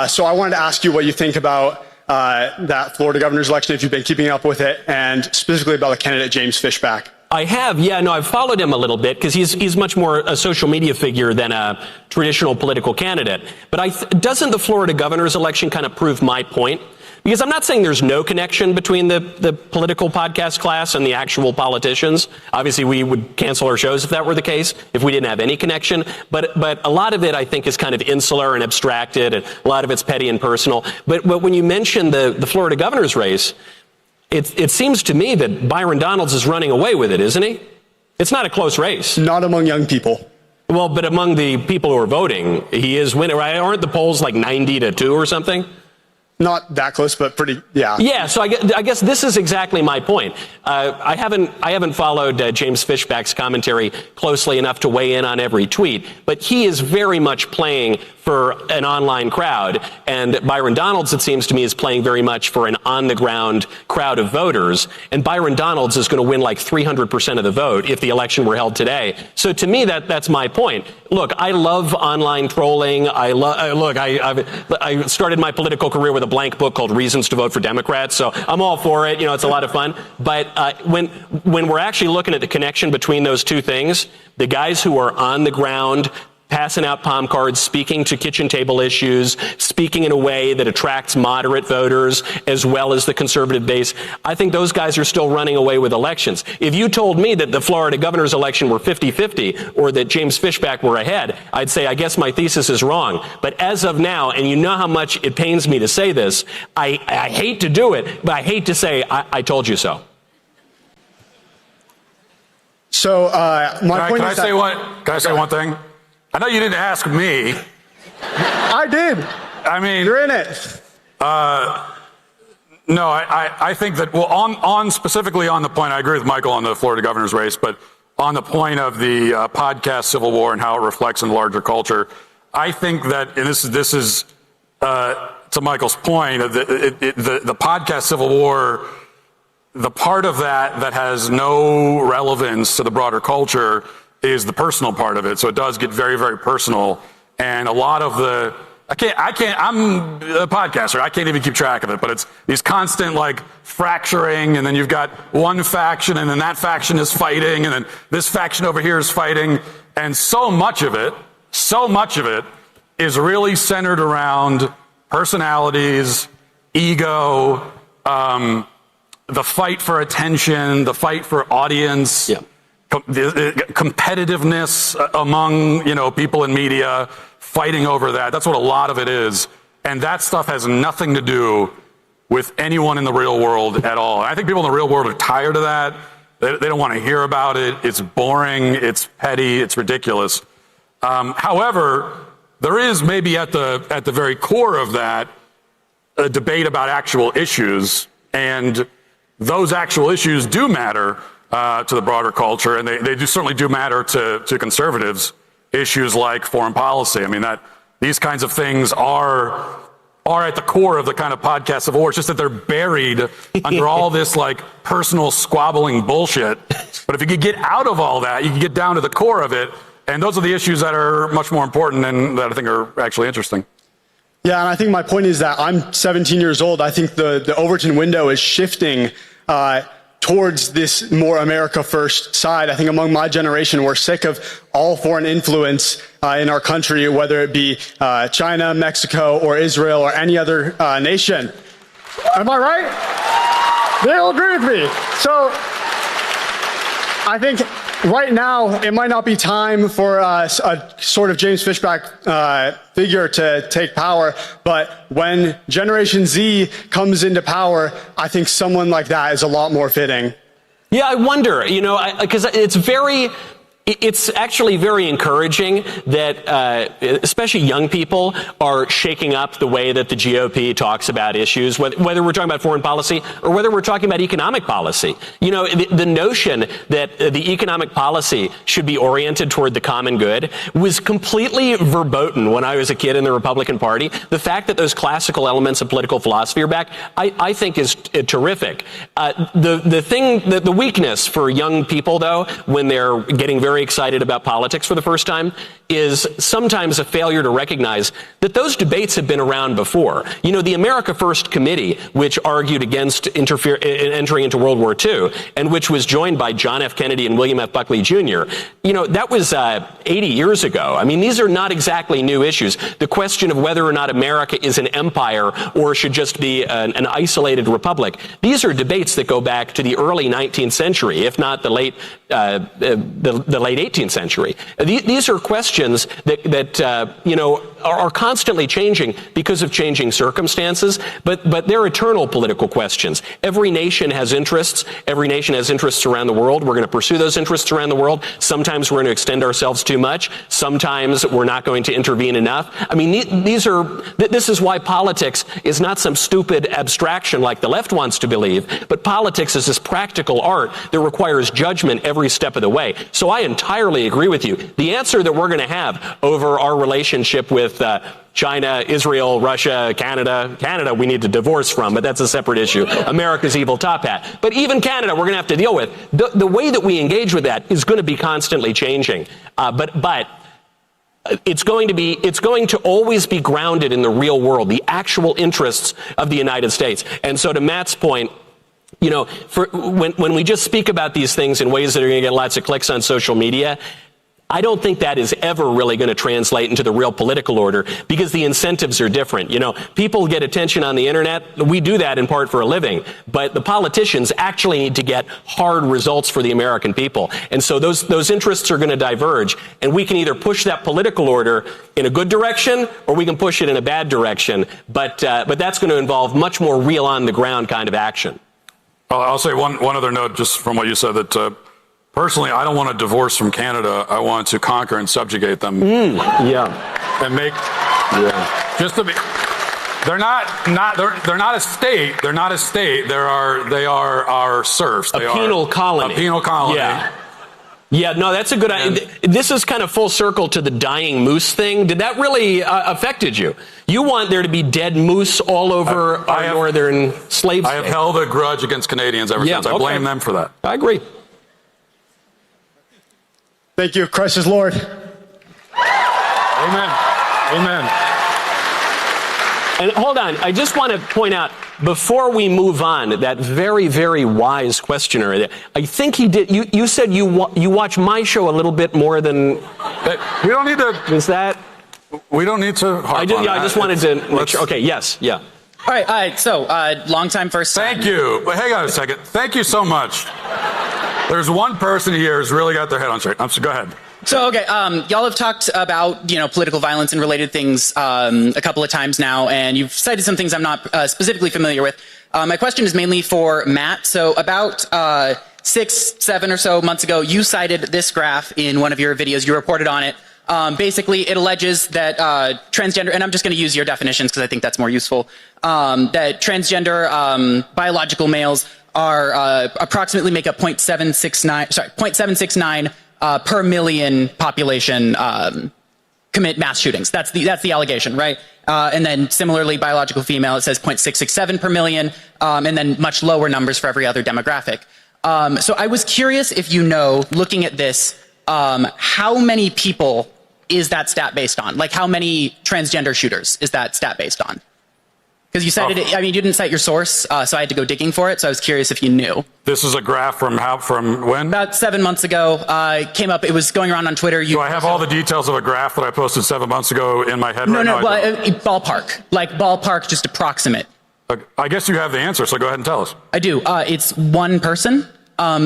So I wanted to ask you what you think about that Florida governor's election, if you've been keeping up with it, and specifically about the candidate James Fishback. I have, yeah, no, I've followed him a little bit because he's much more a social media figure than a traditional political candidate. But doesn't the Florida governor's election kind of prove my point? Because I'm not saying there's no connection between the political podcast class and the actual politicians. Obviously, we would cancel our shows if that were the case, if we didn't have any connection. But a lot of it, I think, is kind of insular and abstracted, and a lot of it's petty and personal. But when you mention the Florida governor's race, it seems to me that Byron Donalds is running away with it, isn't he? It's not a close race. Not among young people. Well, but among the people who are voting, he is winning, right? Aren't the polls like 90-2 or something? Not that close, but pretty, yeah. Yeah, so I guess this is exactly my point. I haven't followed James Fishback's commentary closely enough to weigh in on every tweet, but he is very much playing for an online crowd, and Byron Donalds, it seems to me, is playing very much for an on-the-ground crowd of voters, and Byron Donalds is going to win like 300% of the vote if the election were held today. So to me, that's my point. Look, I love online trolling. I started my political career with a blank book called Reasons to Vote for Democrats, so I'm all for it. You know, it's a lot of fun. But when we're actually looking at the connection between those two things, the guys who are on the ground, passing out palm cards, speaking to kitchen table issues, speaking in a way that attracts moderate voters as well as the conservative base, I think those guys are still running away with elections. If you told me that the Florida governor's election were 50-50 or that James Fishback were ahead, I'd say, I guess my thesis is wrong. But as of now, and you know how much it pains me to say this, I hate to do it, but I hate to say I told you so. So my point is that... Can I say one thing? I know you didn't ask me. I did. I mean, you're in it. No, I think that, well, on specifically on the point, I agree with Michael on the Florida governor's race, but on the point of the podcast civil war and how it reflects in the larger culture, I think that, and this is to Michael's point, the podcast civil war, the part of that that no relevance to the broader culture is the personal part of it. So it does get very, very personal. And a lot of I'm a podcaster. I can't even keep track of it, but it's these constant like fracturing. And then you've got one faction and then that faction is fighting. And then this faction over here is fighting. And so much of it is really centered around personalities, ego, the fight for attention, the fight for audience. Yeah. The competitiveness among, people in media, fighting over that. That's what a lot of it is. And that stuff has nothing to do with anyone in the real world at all. And I think people in the real world are tired of that. They don't want to hear about it. It's boring. It's petty. It's ridiculous. However, there is maybe at the very core of that a debate about actual issues. And those actual issues do matter to the broader culture, and they certainly do matter to conservatives. Issues like foreign policy. I mean, these kinds of things are at the core of the kind of podcast civil war. It's just that they're buried under all this like personal squabbling bullshit. But if you could get out of all that, you can get down to the core of it, and those are the issues that are much more important and that I think are actually interesting. Yeah, and I think my point is that I'm 17 years old. I think the Overton window is shifting towards this more America first side. I think among my generation, we're sick of all foreign influence in our country, whether it be China, Mexico, or Israel, or any other nation. Am I right? They all agree with me. So I think right now, it might not be time for a sort of James Fishback figure to take power, but when Generation Z comes into power, I think someone like that is a lot more fitting. Yeah, I wonder, because it's actually very encouraging that especially young people are shaking up the way that the GOP talks about issues, whether we're talking about foreign policy or whether we're talking about economic policy. The notion that the economic policy should be oriented toward the common good was completely verboten when I was a kid in the Republican Party. The fact that those classical elements of political philosophy are back, I think is terrific. The weakness for young people, though, when they're getting very excited about politics for the first time, is sometimes a failure to recognize that those debates have been around before. The America First Committee, which argued against entering into World War II, and which was joined by John F. Kennedy and William F. Buckley Jr., that was 80 years ago. I mean, these are not exactly new issues. The question of whether or not America is an empire or should just be an isolated republic, these are debates that go back to the early 19th century, if not the late 18th century. These are questions that are constantly changing because of changing circumstances, but they're eternal political questions. Every nation has interests. Every nation has interests around the world. We're going to pursue those interests around the world. Sometimes we're going to extend ourselves too much. Sometimes we're not going to intervene enough. I mean, this is why politics is not some stupid abstraction like the left wants to believe, but politics is this practical art that requires judgment every step of the way. So I entirely agree with you. The answer that we're going to have over our relationship with China, Israel, Russia, Canada we need to divorce from, but that's a separate issue. America's evil top hat. But even Canada we're going to have to deal with. The way that we engage with that is going to be constantly changing. But it's going to always be grounded in the real world, the actual interests of the United States. And so to Matt's point, when we just speak about these things in ways that are going to get lots of clicks on social media, I don't think that is ever really going to translate into the real political order because the incentives are different. People get attention on the internet. We do that in part for a living, but the politicians actually need to get hard results for the American people. And so those interests are going to diverge, and we can either push that political order in a good direction or we can push it in a bad direction. But that's going to involve much more real on the ground kind of action. I'll say one other note just from what you said that personally, I don't want a divorce from Canada. I want to conquer and subjugate them. And make just to be. They're not a state. They're not a state. They are our serfs. A penal colony. A penal colony. Yeah, no, that's a good idea. This is kind of full circle to the dying moose thing. Did that really affected you? You want there to be dead moose all over our northern slave I have held a grudge against Canadians ever since. I blame them for that. I agree. Thank you. Christ is Lord. Amen. Amen. And hold on, I just want to point out, before we move on, that very, very wise questioner, I think he did, you said you watch my show a little bit more than... We don't need to... Is that... We don't need to harp on that. I just wanted to make sure. Okay, yes, yeah. All right, so, long time, first time. Thank you. But hang on a second. Thank you so much. There's one person here who's really got their head on straight. So go ahead. So, okay, y'all have talked about, political violence and related things a couple of times now, and you've cited some things I'm not specifically familiar with. My question is mainly for Matt. So about 6, 7 or so months ago, you cited this graph in one of your videos. You reported on it. Basically, it alleges that transgender, and I'm just going to use your definitions because I think that's more useful, that transgender biological males are approximately make up 0.769 per million population commit mass shootings. That's the allegation, right? And then similarly, biological female, it says 0.667 per million, and then much lower numbers for every other demographic. So I was curious if looking at this, how many people is that stat based on? Like how many transgender shooters is that stat based on? Because you cited it, you didn't cite your source, so I had to go digging for it, so I was curious if you knew. This is a graph from when? About 7 months ago, came up, it was going around on Twitter. Do I have all the details of a graph that I posted 7 months ago in my head right now? No, ballpark, just approximate. I guess you have the answer, so go ahead and tell us. I do. It's one person.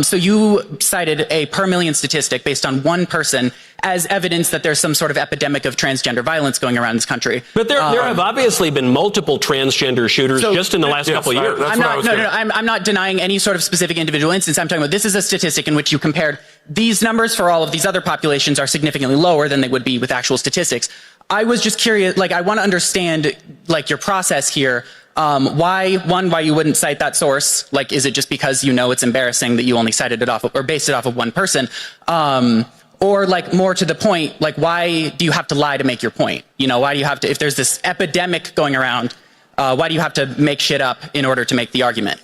So you cited a per million statistic based on one person as evidence that there's some sort of epidemic of transgender violence going around this country. But there have obviously been multiple transgender shooters just in the last couple of years. I'm not denying any sort of specific individual instance. I'm talking about this is a statistic in which you compared these numbers for all of these other populations are significantly lower than they would be with actual statistics. I was just curious, like I want to understand like your process here. Why you wouldn't cite that source? Like, is it just because you know it's embarrassing that you only cited it off of, or based it off of one person? Or like more to the point, like why do you have to lie to make your point? You know, why do you have to, if there's this epidemic going around, why do you have to make shit up in order to make the argument?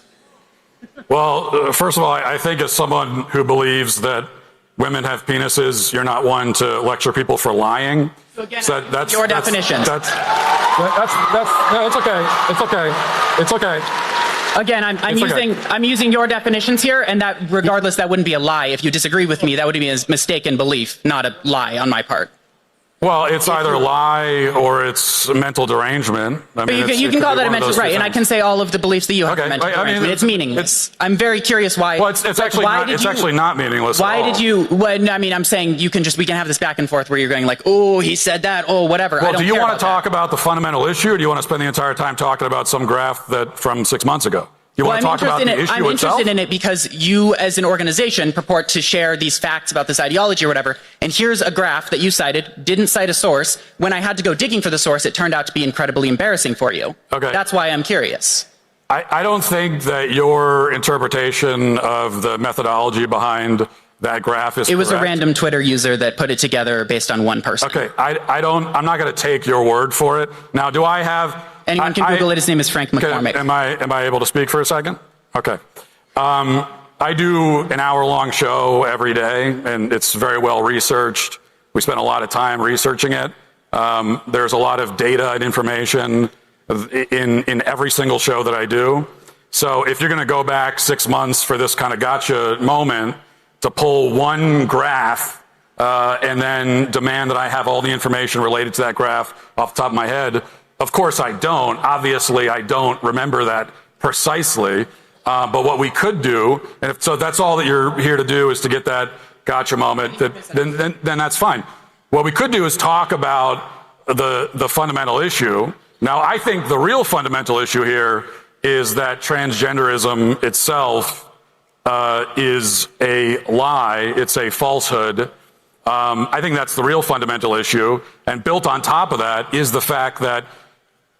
Well, first of all, I think as someone who believes that women have penises, you're not one to lecture people for lying. So again, that's your definitions. No, it's okay. It's okay. It's okay. Again, I'm using your definitions here, and that regardless, that wouldn't be a lie. If you disagree with me, that would be a mistaken belief, not a lie on my part. Well, it's either a lie or it's mental derangement. I mean, you can call that a mental, right? And I can say all of the beliefs that you have mental derangement. It's meaningless. I'm very curious why. Well, it's actually not meaningless. Why did you? Well, I mean, I'm saying we can have this back and forth where you're going like, oh, he said that, oh, whatever. Well, do you want to talk about the fundamental issue, or do you want to spend the entire time talking about some graph that from 6 months ago? You want to talk about the issue itself? I'm interested in it because you, as an organization, purport to share these facts about this ideology or whatever. And here's a graph that you cited, didn't cite a source. When I had to go digging for the source, it turned out to be incredibly embarrassing for you. Okay. That's why I'm curious. I don't think that your interpretation of the methodology behind that graph is correct. It was a random Twitter user that put it together based on one person. Okay. I'm not going to take your word for it. Now, do I have... Anyone can Google it. His name is Frank McCormick. Am I able to speak for a second? Okay. I do an hour-long show every day, and it's very well researched. We spend a lot of time researching it. There's a lot of data and information in every single show that I do. So if you're going to go back 6 months for this kind of gotcha moment to pull one graph and then demand that I have all the information related to that graph off the top of my head, of course I don't. Obviously, I don't remember that precisely. But what we could do, and so that's all that you're here to do is to get that gotcha moment, then that's fine. What we could do is talk about the fundamental issue. Now, I think the real fundamental issue here is that transgenderism itself is a lie. It's a falsehood. I think that's the real fundamental issue. And built on top of that is the fact that,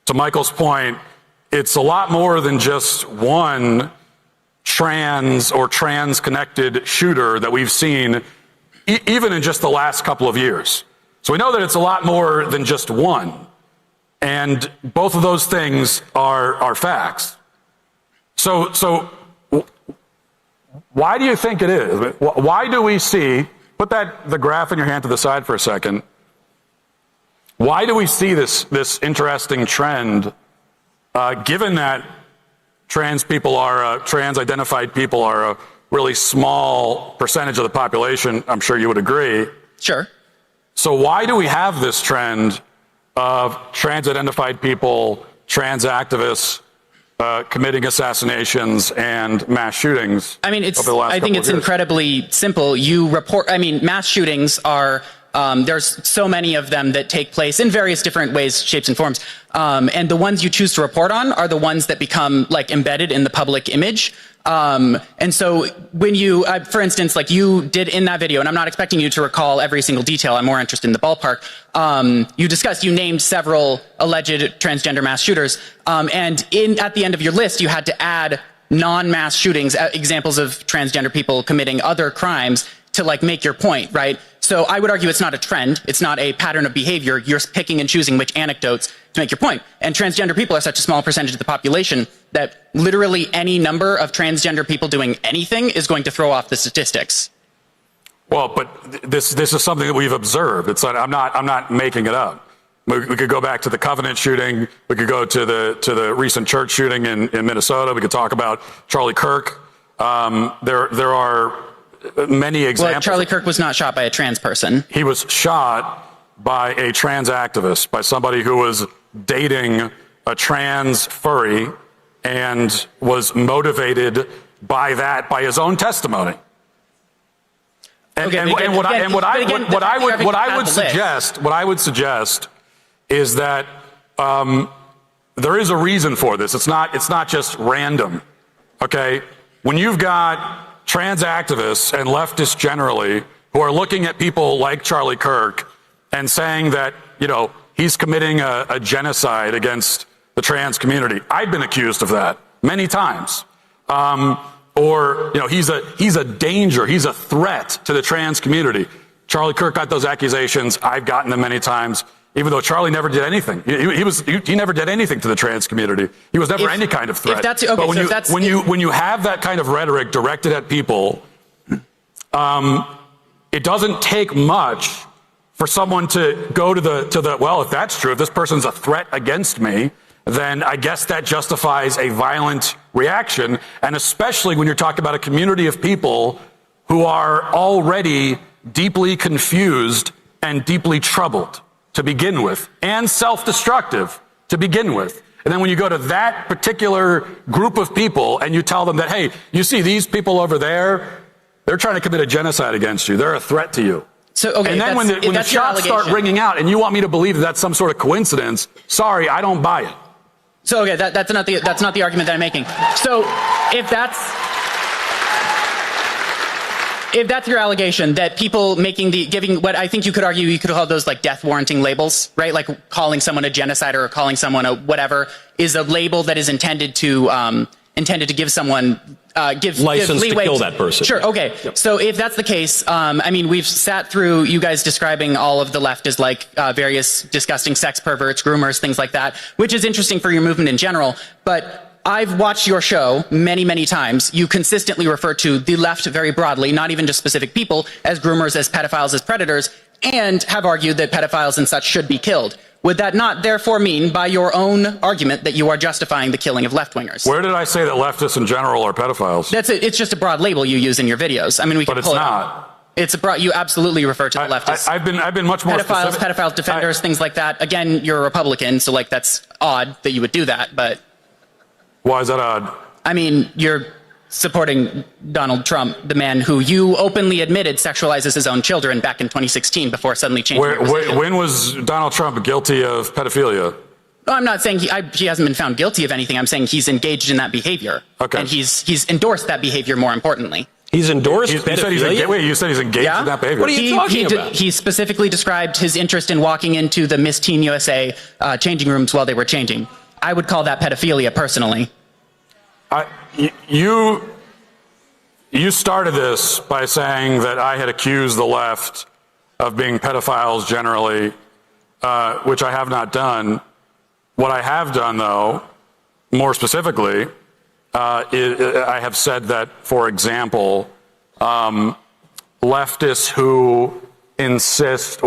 to Michael's point, it's a lot more than just one trans or trans-connected shooter that we've seen, even in just the last couple of years. So we know that it's a lot more than just one. And both of those things are facts. So why do you think it is? Why do we see, put the graph in your hand to the side for a second. Why do we see this interesting trend, given that trans-identified people are a really small percentage of the population? I'm sure you would agree. Sure. So why do we have this trend of trans-identified people, trans activists, committing assassinations and mass shootings? I mean, I think it's incredibly simple. Mass shootings are, there's so many of them that take place in various different ways, shapes, and forms. And the ones you choose to report on are the ones that become like embedded in the public image. And so when you, for instance, like you did in that video, and I'm not expecting you to recall every single detail, I'm more interested in the ballpark. You named several alleged transgender mass shooters. And at the end of your list, you had to add non-mass shootings, examples of transgender people committing other crimes to like make your point, right? So I would argue it's not a trend. It's not a pattern of behavior. You're picking and choosing which anecdotes to make your point. And transgender people are such a small percentage of the population that literally any number of transgender people doing anything is going to throw off the statistics. Well, but this is something that we've observed. It's not, I'm not making it up. We could go back to the Covenant shooting. We could go to the recent church shooting in Minnesota. We could talk about Charlie Kirk. There are many examples. Well, Charlie Kirk was not shot by a trans person. He was shot by a trans activist, by somebody who was dating a trans furry and was motivated by his own testimony. And what I would suggest is that there is a reason for this. It's not just random. Okay, when you've got trans activists and leftists generally who are looking at people like Charlie Kirk and saying that, you know, he's committing a genocide against the trans community. I've been accused of that many times. Or, you know, he's a danger, he's a threat to the trans community. Charlie Kirk got those accusations. I've gotten them many times, even though Charlie never did anything. He never did anything to the trans community. He was never any kind of threat. But when you have that kind of rhetoric directed at people, it doesn't take much for someone to go to the well, if that's true, if this person's a threat against me, then I guess that justifies a violent reaction. And especially when you're talking about a community of people who are already deeply confused and deeply troubled to begin with, and self-destructive to begin with. And then when you go to that particular group of people and you tell them that, hey, you see these people over there, they're trying to commit a genocide against you. Thnot a threat to you. So, okay, and then when the shots start ringing out and you want me to believe that that's some sort of coincidence, sorry, I don't buy it. So, okay, that's not the argument that I'm making. So, if that's your allegation, that people giving what I think you could argue, you could call those like death warranting labels, right? Like calling someone a genocider or calling someone a whatever is a label that is intended to give someone give leeway to kill that person. Sure. Okay. Yep. So if that's the case, I mean, we've sat through you guys describing all of the left as like various disgusting sex perverts, groomers, things like that, which is interesting for your movement in general. But I've watched your show many, many times. You consistently refer to the left very broadly, not even just specific people, as groomers, as pedophiles, as predators, and have argued that pedophiles and such should be killed. Would that not therefore mean, by your own argument, that you are justifying the killing of left-wingers? Where did I say that leftists in general are pedophiles? It's just a broad label you use in your videos. I mean, we can pull it not. Up. It's a broad. You absolutely refer to the leftists. I've been much more pedophiles, specific. pedophile defenders, things like that. Again, you're a Republican, so like that's odd that you would do that. But why is that odd? I mean, you're supporting Donald Trump, the man who you openly admitted sexualizes his own children back in 2016 before suddenly changing your position. When was Donald Trump guilty of pedophilia? No, I'm not saying he hasn't been found guilty of anything. I'm saying he's engaged in that behavior. Okay. And he's endorsed that behavior, more importantly. He's endorsed pedophilia? You said he's engaged in that behavior. What are you talking about? He specifically described his interest in walking into the Miss Teen USA changing rooms while they were changing. I would call that pedophilia, personally. You started this by saying that I had accused the left of being pedophiles generally, which I have not done. What I have done, though, more specifically, I have said that, for example, leftists who insist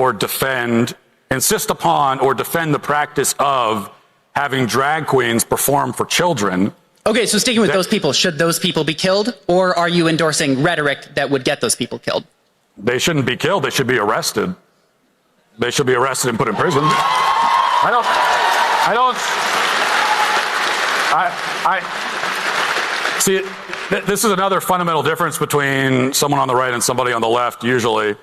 upon or defend the practice of having drag queens perform for children. Okay, so sticking with those people, should those people be killed, or are you endorsing rhetoric that would get those people killed? They shouldn't be killed. They should be arrested. They should be arrested and put in prison. See, this is another fundamental difference between someone on the right and somebody on the left, usually,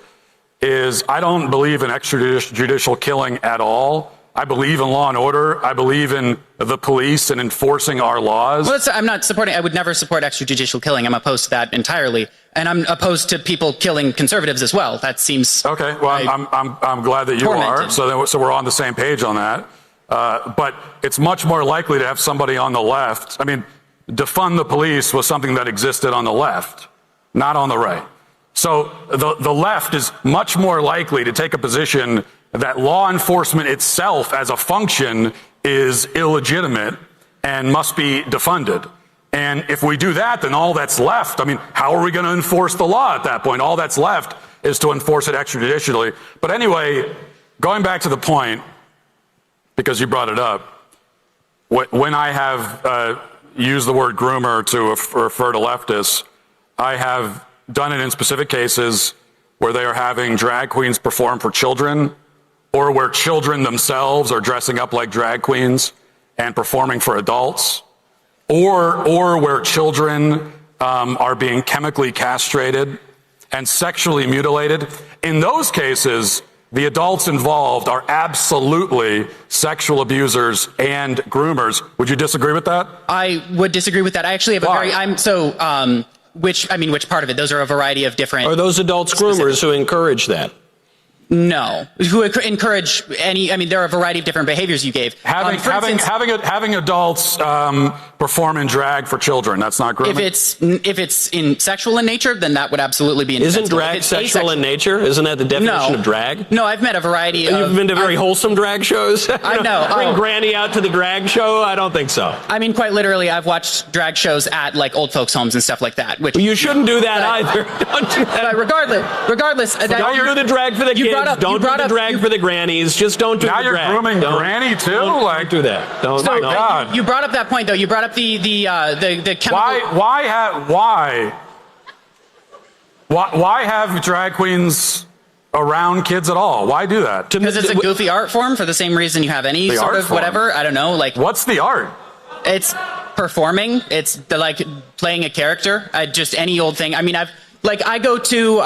is I don't believe in extrajudicial killing at all. I believe in law and order. I believe in the police and enforcing our laws. Well, I would never support extrajudicial killing. I'm opposed to that entirely. And I'm opposed to people killing conservatives as well. That seems okay. Well, I'm glad that you tormented. are. So we're on the same page on that. But it's much more likely to have somebody on the left. I mean, defund the police was something that existed on the left, not on the right. So the left is much more likely to take a position that law enforcement itself as a function is illegitimate and must be defunded. And if we do that, then all that's left, I mean, how are we going to enforce the law at that point? All that's left is to enforce it extrajudicially. But anyway, going back to the point, because you brought it up, when I have used the word groomer to refer to leftists, I have done it in specific cases where they are having drag queens perform for children, or where children themselves are dressing up like drag queens and performing for adults, or where children are being chemically castrated and sexually mutilated, in those cases, the adults involved are absolutely sexual abusers and groomers. Would you disagree with that? I would disagree with that. I actually have which part of it? Those are a variety of different. Are those adults groomers who encourage that? No, who encourage any? I mean, there are a variety of different behaviors you gave. Having adults perform in drag for children, that's not grooming. If it's in sexual in nature, then that would absolutely be. Isn't drag sexual in nature? Isn't that the definition of drag? No, I've met a variety. You've been to very wholesome drag shows. I know. Bring Granny out to the drag show. I don't think so. I mean, quite literally, I've watched drag shows at like old folks' homes and stuff like that. Which you shouldn't do that either. Don't do that. Regardless, don't do the drag for the kids. Don't do the drag for the grannies. Just don't do the drag. Now you're grooming Granny too. Don't do that. Don't. So, God. You brought up that point though. You brought up the chemical. Why have drag queens around kids at all? Why do that? Because it's a goofy art form for the same reason you have any sort of whatever. I don't know. Like, what's the art? It's performing. It's like playing a character. Just any old thing. I mean, I go up to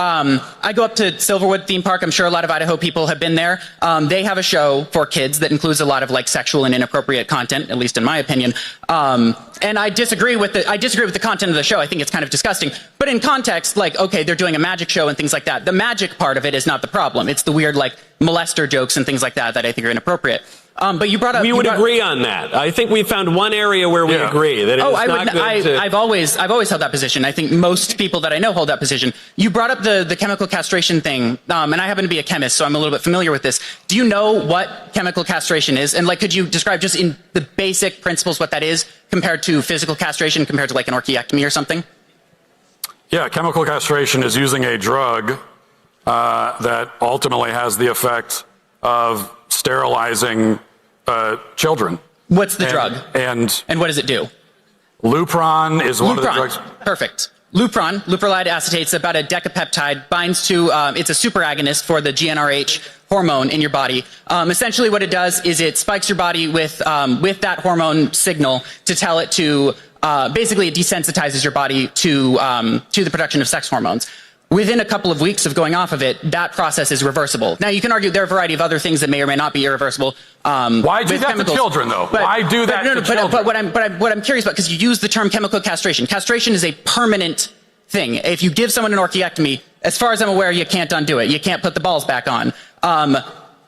Silverwood theme park. I'm sure a lot of Idaho people have been there. They have a show for kids that includes a lot of like sexual and inappropriate content, at least in my opinion. And I disagree with the content of the show. I think it's kind of disgusting. But in context, like, okay, they're doing a magic show and things like that. The magic part of it is not the problem. It's the weird like molester jokes and things like that I think are inappropriate. But you brought up. We would agree on that. I think we found one area where we agree. That I've always held that position. I think most people that I know hold that position. You brought up the chemical castration thing, and I happen to be a chemist, so I'm a little bit familiar with this. Do you know what chemical castration is? And like, could you describe just in the basic principles what that is compared to physical castration, compared to like an orchiectomy or something? Yeah, chemical castration is using a drug that ultimately has the effect of sterilizing children. What's the drug? And what does it do? Lupron is one of the drugs. Perfect. Lupron, leuprolide acetate, about a decapeptide, binds to, it's a superagonist for the GnRH hormone in your body. Essentially what it does is it spikes your body with that hormone signal to tell it to, basically it desensitizes your body to the production of sex hormones. Within a couple of weeks of going off of it, that process is reversible. Now, you can argue there are a variety of other things that may or may not be irreversible. Why do that to children, though? Why do that to children? But what I'm curious about, because you use the term chemical castration. Castration is a permanent thing. If you give someone an orchiectomy, as far as I'm aware, you can't undo it. You can't put the balls back on.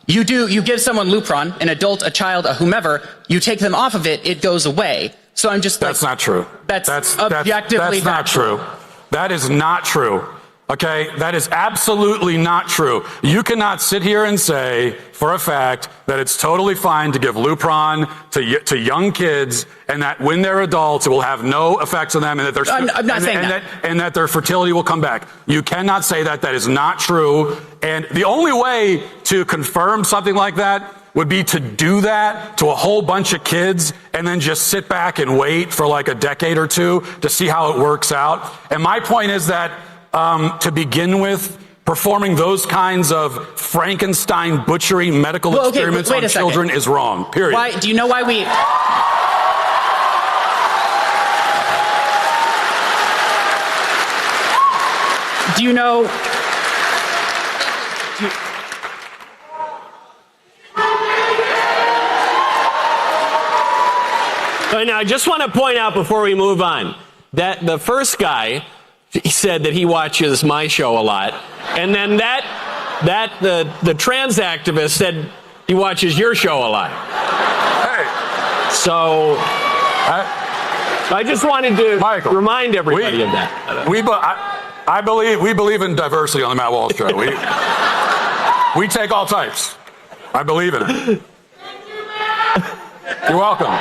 You give someone Lupron, an adult, a child, a whomever, you take them off of it, it goes away. So I'm just like... That's not true. That's objectively not true. That is not true. Okay, that is absolutely not true. You cannot sit here and say for a fact that it's totally fine to give Lupron to young kids, and that when they're adults it will have no effects on them, and that they're I'm not saying that. And that their fertility will come back. You cannot say that. That is not true. And the only way to confirm something like that would be to do that to a whole bunch of kids and then just sit back and wait for like a decade or two to see how it works out. And my point is that to begin with, performing those kinds of Frankenstein butchery medical experiments on children is wrong, period. Why, do you know why we... Do you know... Now, I just want to point out before we move on that the first guy... He said that he watches my show a lot, and then the trans activist said he watches your show a lot. Hey, so I just wanted to remind everybody of that. We believe in diversity on the Matt Walsh Show. We take all types. I believe in it. You're welcome.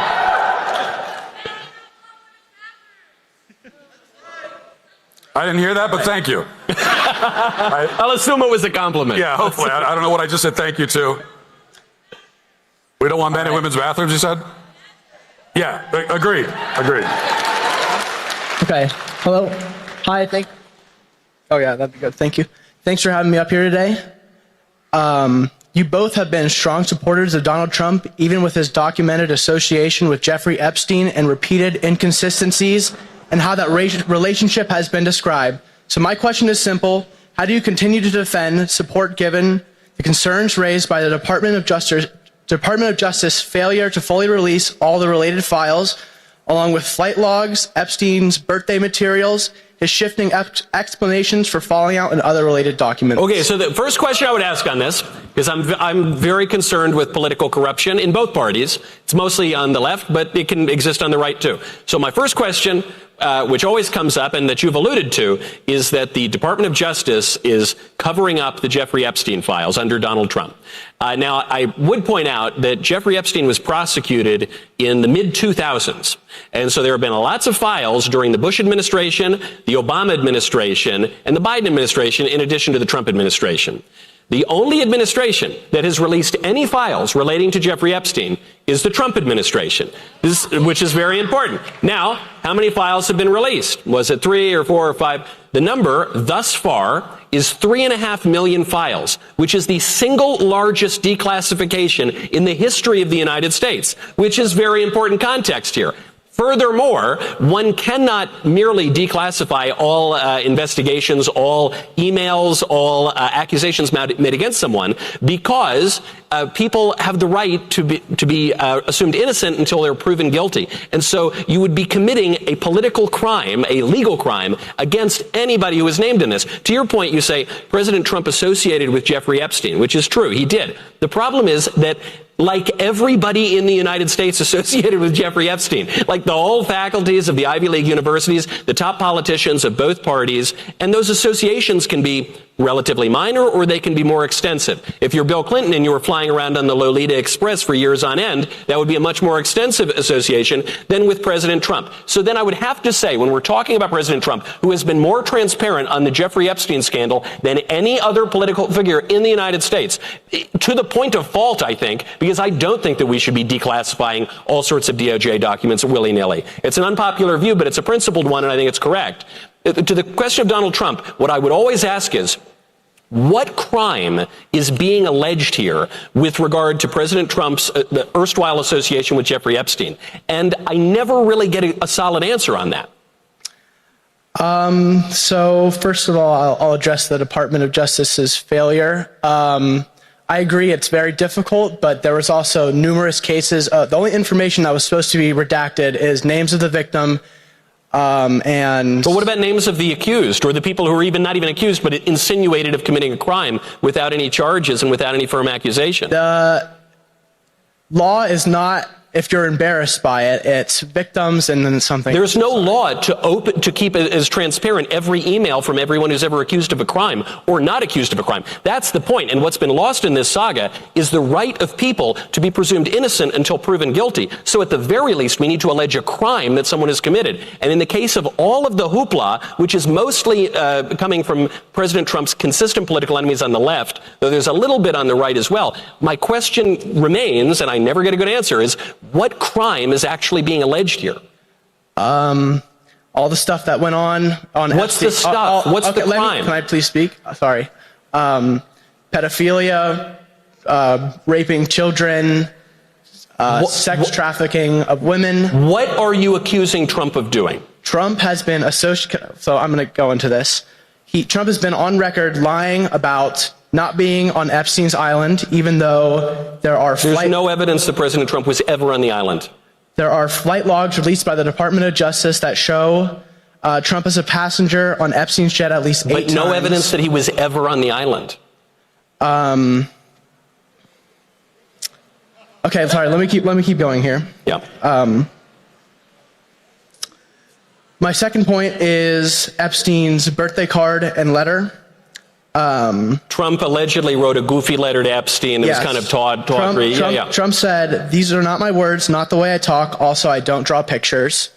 I didn't hear that, but thank you. I'll assume it was a compliment. Yeah, hopefully. I don't know what I just said thank you to. We don't want men in women's bathrooms, you said? Yeah, agreed. Okay. Hello. Hi, oh yeah, that'd be good. Thank you. Thanks for having me up here today. You both have been strong supporters of Donald Trump, even with his documented association with Jeffrey Epstein and repeated inconsistencies and how that relationship has been described. So my question is simple. How do you continue to defend support given the concerns raised by the Department of Justice failure to fully release all the related files, along with flight logs, Epstein's birthday materials, his shifting explanations for falling out, and other related documents? Okay, so the first question I would ask on this, because I'm very concerned with political corruption in both parties. It's mostly on the left, but it can exist on the right too. So my first question, which always comes up and that you've alluded to, is that the Department of Justice is covering up the Jeffrey Epstein files under Donald Trump. Now, I would point out that Jeffrey Epstein was prosecuted in the mid-2000s. And so there have been lots of files during the Bush administration, the Obama administration, and the Biden administration, in addition to the Trump administration. The only administration that has released any files relating to Jeffrey Epstein is the Trump administration, which is very important. Now, how many files have been released? Was it 3 or 4 or 5? The number thus far is 3.5 million files, which is the single largest declassification in the history of the United States, which is very important context here. Furthermore, one cannot merely declassify all investigations, all emails, all accusations made against someone, because people have the right to be assumed innocent until they're proven guilty. And so you would be committing a political crime, a legal crime, against anybody who is named in this. To your point, you say President Trump associated with Jeffrey Epstein, which is true. He did. The problem is that, like everybody in the United States associated with Jeffrey Epstein, like the whole faculties of the Ivy League universities, the top politicians of both parties, and those associations can be relatively minor or they can be more extensive. If you're Bill Clinton and you were flying around on the Lolita Express for years on end, that would be a much more extensive association than with President Trump. So then I would have to say, when we're talking about President Trump, who has been more transparent on the Jeffrey Epstein scandal than any other political figure in the United States, to the point of fault, I think, because I don't think that we should be declassifying all sorts of DOJ documents willy-nilly. It's an unpopular view, but it's a principled one, and I think it's correct. To the question of Donald Trump, what I would always ask is, what crime is being alleged here with regard to President Trump's the erstwhile association with Jeffrey Epstein? And I never really get a solid answer on that. So first of all, I'll address the Department of Justice's failure. I agree it's very difficult, but there was also numerous cases. The only information that was supposed to be redacted is names of the victim. But what about names of the accused, or the people who are not even accused, but insinuated of committing a crime without any charges and without any firm accusation? The law is not, if you're embarrassed by it, it's victims and then something. There's no law to keep it as transparent every email from everyone who's ever accused of a crime or not accused of a crime. That's the point. And what's been lost in this saga is the right of people to be presumed innocent until proven guilty. So at the very least, we need to allege a crime that someone has committed. And in the case of all of the hoopla, which is mostly coming from President Trump's consistent political enemies on the left, though there's a little bit on the right as well, my question remains, and I never get a good answer, is what crime is actually being alleged here? All the stuff that went on What's the stuff? What's the crime? Can I please speak? Sorry. Pedophilia, raping children, sex trafficking of women. What are you accusing Trump of doing? Trump has been associated, so I'm going to go into this. Trump has been on record lying about not being on Epstein's island, even though there's no evidence that President Trump was ever on the island. There are flight logs released by the Department of Justice that show Trump as a passenger on Epstein's jet at least 8 times. But no evidence that he was ever on the island. Okay, sorry. Let me keep going here. Yeah. My second point is Epstein's birthday card and letter. Trump allegedly wrote a goofy letter to Epstein. It was kind of tawdry. Trump said, "These are not my words, not the way I talk. Also, I don't draw pictures."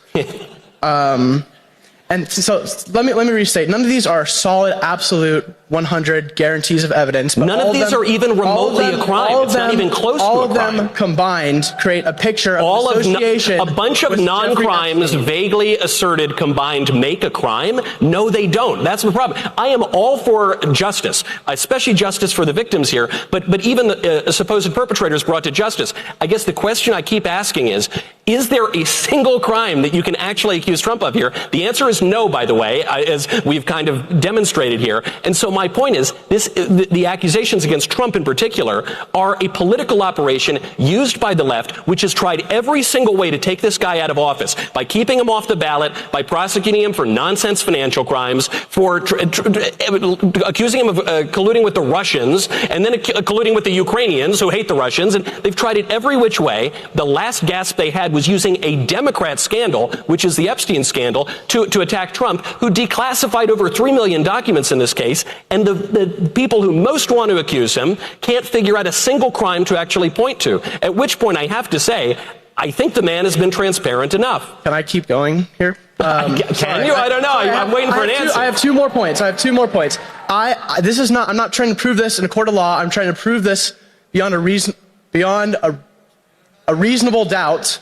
And so let me restate. None of these are solid, absolute, 100 guarantees of evidence. But none of these are even remotely a crime. It's not even close to a crime. All of them combined create a picture of association. A bunch of non-crimes vaguely asserted combined make a crime? No, they don't. That's the problem. I am all for justice, especially justice for the victims here, but even the supposed perpetrators brought to justice. I guess the question I keep asking is, Is there a single crime that you can actually accuse Trump of here? The answer is no, by the way, as we've kind of demonstrated here. And so my point is, the accusations against Trump in particular are a political operation used by the left, which has tried every single way to take this guy out of office, by keeping him off the ballot, by prosecuting him for nonsense financial crimes, for accusing him of colluding with the Russians, and then colluding with the Ukrainians who hate the Russians. And they've tried it every which way. The last gasp they had was using a Democrat scandal, which is the Epstein scandal, to attack Trump, who declassified over 3 million documents in this case. And the people who most want to accuse him can't figure out a single crime to actually point to. At which point I have to say, I think the man has been transparent enough. Can I keep going here? Can you? I don't know. I'm waiting for an answer. I have 2 more points. I'm not trying to prove this in a court of law. I'm trying to prove this beyond a reasonable doubt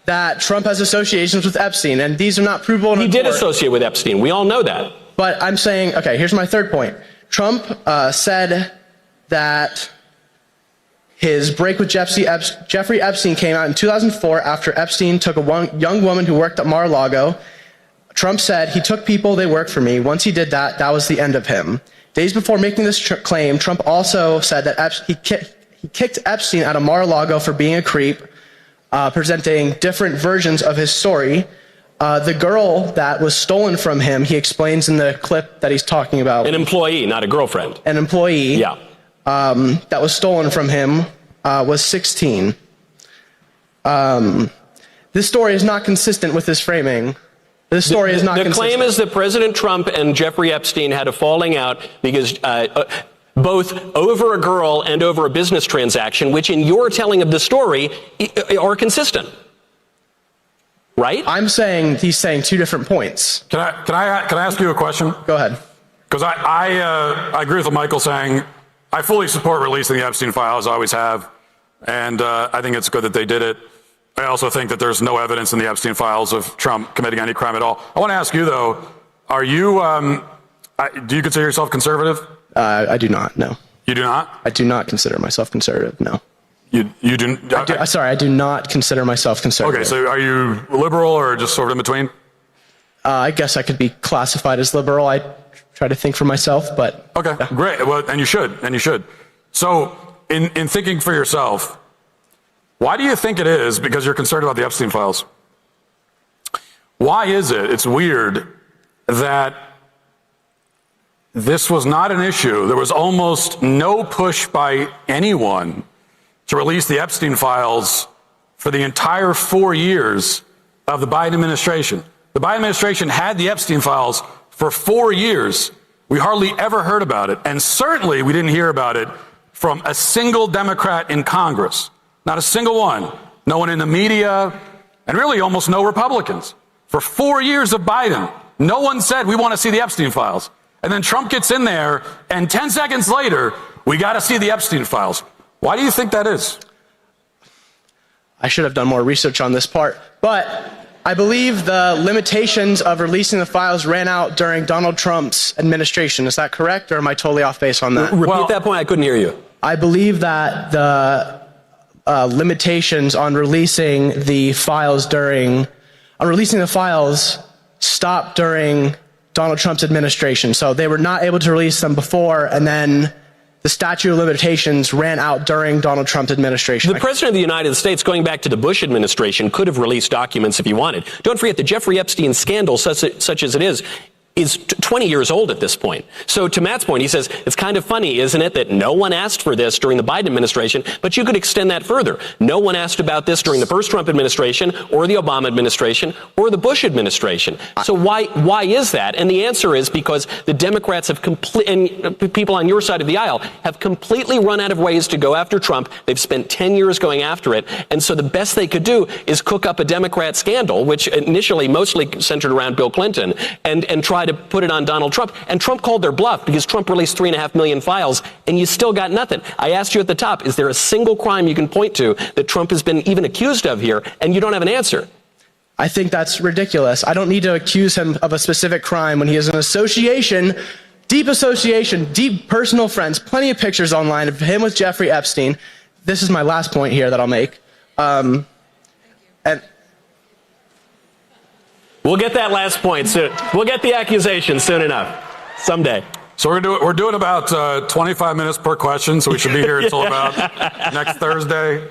that Trump has associations with Epstein, and these are not provable. He did associate with Epstein. We all know that. But I'm saying, okay, here's my third point. Trump said that his break with Jeffrey Epstein came out in 2004 after Epstein took a young woman who worked at Mar-a-Lago. Trump said, he took people, they worked for me. Once he did that, that was the end of him. Days before making this claim, Trump also said that he kicked Epstein out of Mar-a-Lago for being a creep, presenting different versions of his story. The girl that was stolen from him, he explains in the clip that he's talking about. An employee, not a girlfriend. An employee. Yeah. That was stolen from him was 16. This story is not consistent with this framing. This story is not consistent. The claim is that President Trump and Jeffrey Epstein had a falling out because both over a girl and over a business transaction, which in your telling of the story are consistent. Right? I'm saying he's saying 2 different points. Can I ask you a question? Go ahead. Because I agree with what Michael's saying. I fully support releasing the Epstein files. I always have. And I think it's good that they did it. I also think that there's no evidence in the Epstein files of Trump committing any crime at all. I want to ask you, though, are you, do you consider yourself conservative? I do not, no. You do not? I do not consider myself conservative, no. You do? Sorry, I do not consider myself conservative. Okay, so are you liberal or just sort of in between? I guess I could be classified as liberal. I try to think for myself, but... Okay, yeah. Great. Well, and you should. So, in thinking for yourself, why do you think it is, because you're concerned about the Epstein files, why is it, it's weird, that this was not an issue? There was almost no push by anyone to release the Epstein files for the entire 4 years of the Biden administration. The Biden administration had the Epstein files for 4 years. We hardly ever heard about it. And certainly we didn't hear about it from a single Democrat in Congress. Not a single one. No one in the media, and really almost no Republicans. For 4 years of Biden, no one said, we want to see the Epstein files. And then Trump gets in there, and 10 seconds later, we got to see the Epstein files. Why do you think that is? I should have done more research on this part, but I believe the limitations of releasing the files ran out during Donald Trump's administration. Is that correct, or am I totally off base on that? Repeat that point. I couldn't hear you. I believe that the limitations on releasing the files stopped during Donald Trump's administration. So they were not able to release them before, and then the statute of limitations ran out during Donald Trump's administration. The President of the United States, going back to the Bush administration, could have released documents if he wanted. Don't forget the Jeffrey Epstein scandal, such as it is 20 years old at this point. So to Matt's point, he says, it's kind of funny, isn't it, that no one asked for this during the Biden administration, but you could extend that further. No one asked about this during the first Trump administration or the Obama administration or the Bush administration. So why is that? And the answer is because the Democrats have and people on your side of the aisle have completely run out of ways to go after Trump. They've spent 10 years going after it. And so the best they could do is cook up a Democrat scandal, which initially mostly centered around Bill Clinton, and try to put it on Donald Trump. And Trump called their bluff because Trump released 3.5 million files, and you still got nothing. I asked you at the top, is there a single crime you can point to that Trump has been even accused of here, and you don't have an answer? I think that's ridiculous. I don't need to accuse him of a specific crime when he has an association, deep personal friends, plenty of pictures online of him with Jeffrey Epstein. This is my last point here that I'll make. And We'll get that last point soon. We'll get the accusation soon enough. Someday. So we're doing about 25 minutes per question, so we should be here until about next Thursday.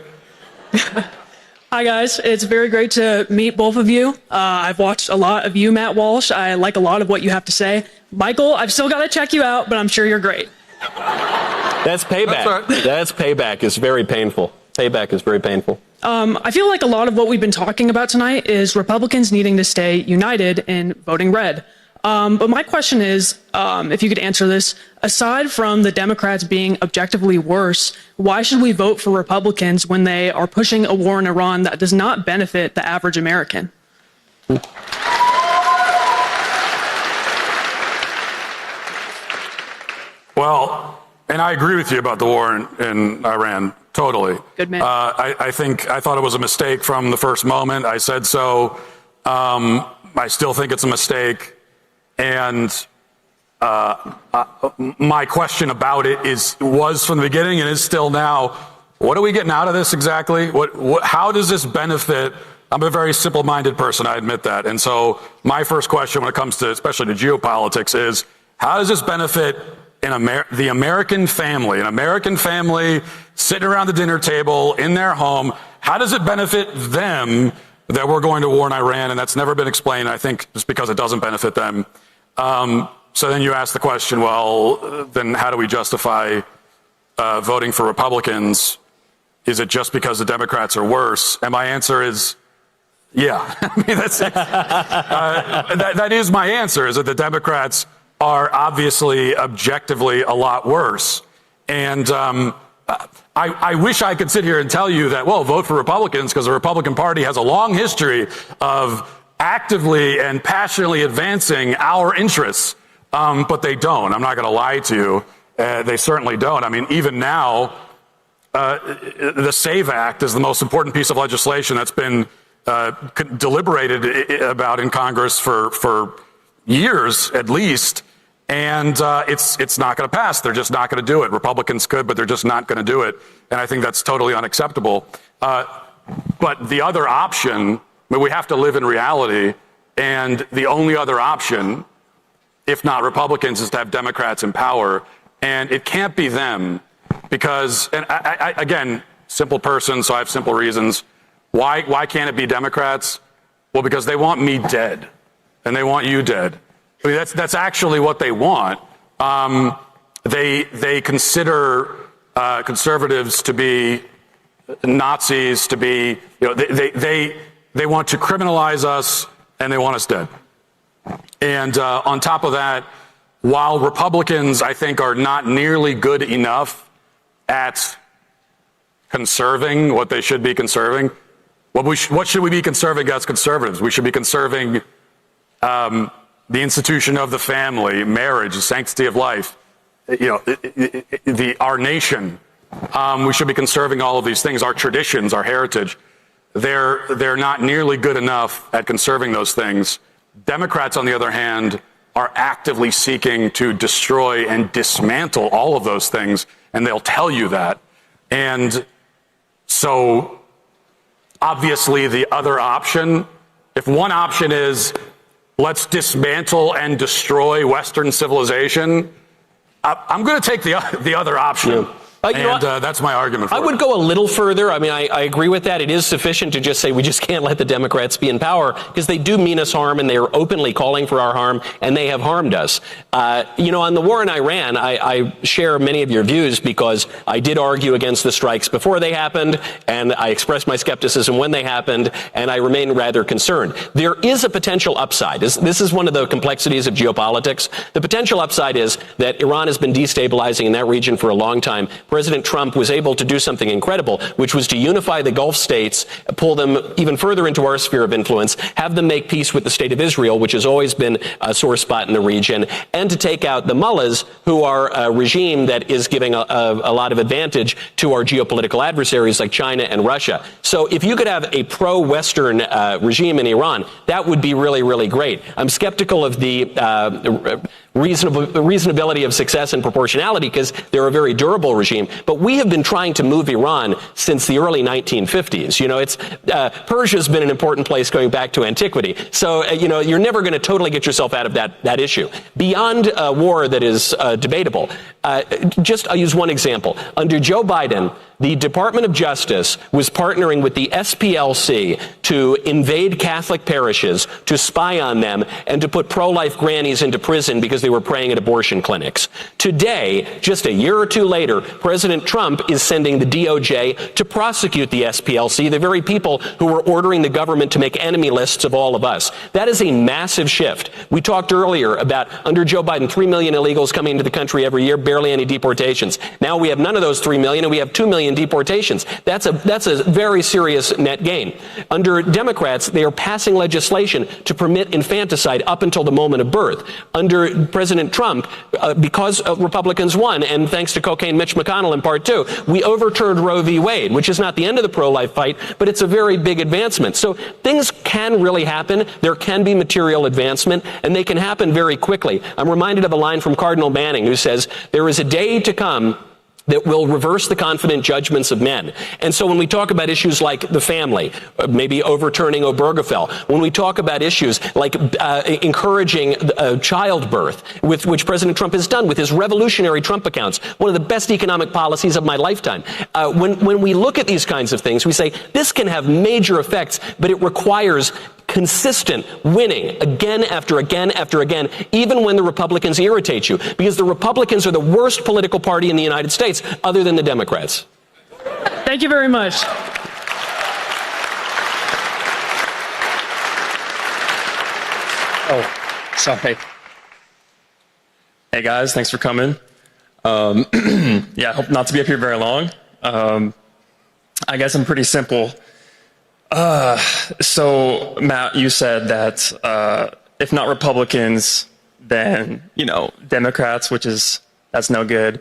Hi, guys. It's very great to meet both of you. I've watched a lot of you, Matt Walsh. I like a lot of what you have to say. Michael, I've still got to check you out, but I'm sure you're great. That's payback. That's right. That's payback. It's very painful. Payback is very painful. I feel like a lot of what we've been talking about tonight is Republicans needing to stay united in voting red. But my question is, if you could answer this, aside from the Democrats being objectively worse, why should we vote for Republicans when they are pushing a war in Iran that does not benefit the average American? Well, and I agree with you about the war in Iran, totally. Good man. I thought it was a mistake from the first moment. I said so. I still think it's a mistake. And my question about it was from the beginning and is still now, what are we getting out of this exactly? How does this benefit? I'm a very simple-minded person, I admit that. And so my first question when it comes to, especially to geopolitics, is how does this benefit the American family, an American family sitting around the dinner table in their home? How does it benefit them that we're going to war in Iran? And that's never been explained, I think, just because it doesn't benefit them. So then you ask the question, well, then how do we justify voting for Republicans? Is it just because the Democrats are worse? And my answer is, yeah. I mean, that is my answer, is that the Democrats are obviously objectively a lot worse. And I wish I could sit here and tell you that, well, vote for Republicans because the Republican Party has a long history of actively and passionately advancing our interests, but they don't. I'm not going to lie to you. They certainly don't. I mean, even now, the SAVE Act is the most important piece of legislation that's been deliberated about in Congress for years at least, and it's not going to pass. They're just not going to do it. Republicans could, but they're just not going to do it, and I think that's totally unacceptable. But the other option, we have to live in reality, and the only other option, if not Republicans, is to have Democrats in power, and it can't be them because, and I again, simple person, so I have simple reasons. Why can't it be Democrats? Well, because they want me dead, and they want you dead. I mean, that's actually what they want. They consider conservatives to be Nazis, to be, they want to criminalize us, and they want us dead. And on top of that, while Republicans, I think, are not nearly good enough at conserving what they should be conserving, what should we be conserving as conservatives? We should be conserving the institution of the family, marriage, the sanctity of life, our nation. We should be conserving all of these things, our traditions, our heritage. They're not nearly good enough at conserving those things. Democrats, on the other hand, are actively seeking to destroy and dismantle all of those things, and they'll tell you that. And so, obviously, the other option, if one option is let's dismantle and destroy Western civilization, I'm going to take the other option. Yeah. That's my argument for it. I would go a little further. I mean, I agree with that. It is sufficient to just say we just can't let the Democrats be in power because they do mean us harm and they are openly calling for our harm and they have harmed us. On the war in Iran, I share many of your views because I did argue against the strikes before they happened and I expressed my skepticism when they happened and I remain rather concerned. There is a potential upside. This is one of the complexities of geopolitics. The potential upside is that Iran has been destabilizing in that region for a long time. President Trump was able to do something incredible, which was to unify the Gulf states, pull them even further into our sphere of influence, have them make peace with the state of Israel, which has always been a sore spot in the region, and to take out the mullahs, who are a regime that is giving a lot of advantage to our geopolitical adversaries like China and Russia. So if you could have a pro-Western regime in Iran, that would be really, really great. I'm skeptical of the reasonability of success and proportionality because they're a very durable regime. But we have been trying to move Iran since the early 1950s. You know, Persia's been an important place going back to antiquity. So, you're never going to totally get yourself out of that issue. Beyond a war that is debatable, I'll use one example. Under Joe Biden, the Department of Justice was partnering with the SPLC to invade Catholic parishes, to spy on them, and to put pro-life grannies into prison because they were praying at abortion clinics. Today, just a year or two later, President Trump is sending the DOJ to prosecute the SPLC, the very people who were ordering the government to make enemy lists of all of us. That is a massive shift. We talked earlier about, under Joe Biden, 3 million illegals coming into the country every year, barely any deportations. Now we have none of those 3 million, and we have 2 million deportations. That's a very serious net gain. Under Democrats, they are passing legislation to permit infanticide up until the moment of birth. Under President Trump, because Republicans won, and thanks to cocaine Mitch McConnell in part two, we overturned Roe v. Wade, which is not the end of the pro-life fight, but it's a very big advancement. So things can really happen. There can be material advancement, and they can happen very quickly. I'm reminded of a line from Cardinal Manning who says, "There is a day to come that will reverse the confident judgments of men." And so when we talk about issues like the family, maybe overturning Obergefell, when we talk about issues like encouraging childbirth, which President Trump has done with his revolutionary Trump accounts, one of the best economic policies of my lifetime. When we look at these kinds of things, we say this can have major effects, but it requires consistent winning again after again after again, even when the Republicans irritate you, because the Republicans are the worst political party in the United States other than the Democrats. Thank you very much. Oh, sorry. Hey guys, thanks for coming. Yeah, I hope not to be up here very long. I guess I'm pretty simple. So Matt, you said that if not Republicans, then Democrats, that's no good.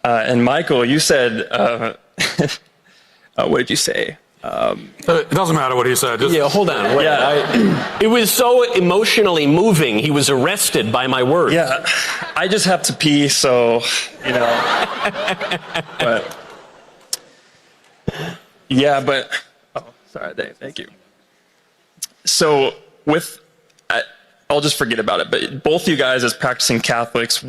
And Michael, you said what did you say? It doesn't matter what he said. Yeah, hold on. Wait, Yeah. It was so emotionally moving. He was arrested by my words. Yeah, I just have to pee, so But yeah, but. Sorry, thank you. So I'll just forget about it, but both you guys as practicing Catholics,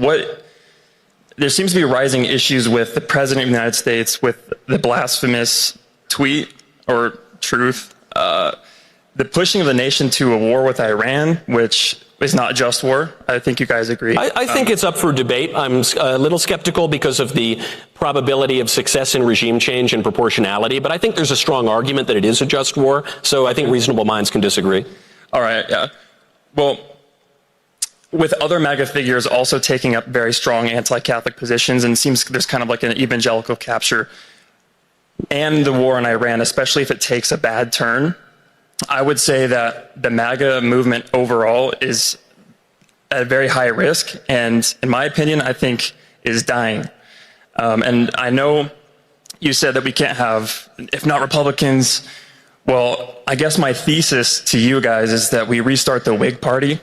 there seems to be rising issues with the President of the United States, with the blasphemous tweet or truth, the pushing of the nation to a war with Iran, which is not just war. I think you guys agree. I think it's up for debate. I'm a little skeptical because of the probability of success in regime change and proportionality, but I think there's a strong argument that it is a just war, so I think reasonable minds can disagree. All right, yeah. Well, with other MAGA figures also taking up very strong anti-Catholic positions, and it seems there's kind of like an evangelical capture, and the war in Iran, especially if it takes a bad turn, I would say that the MAGA movement overall is at a very high risk, and in my opinion, I think is dying. And I know you said that we can't have, if not Republicans, well, I guess my thesis to you guys is that we restart the Whig Party.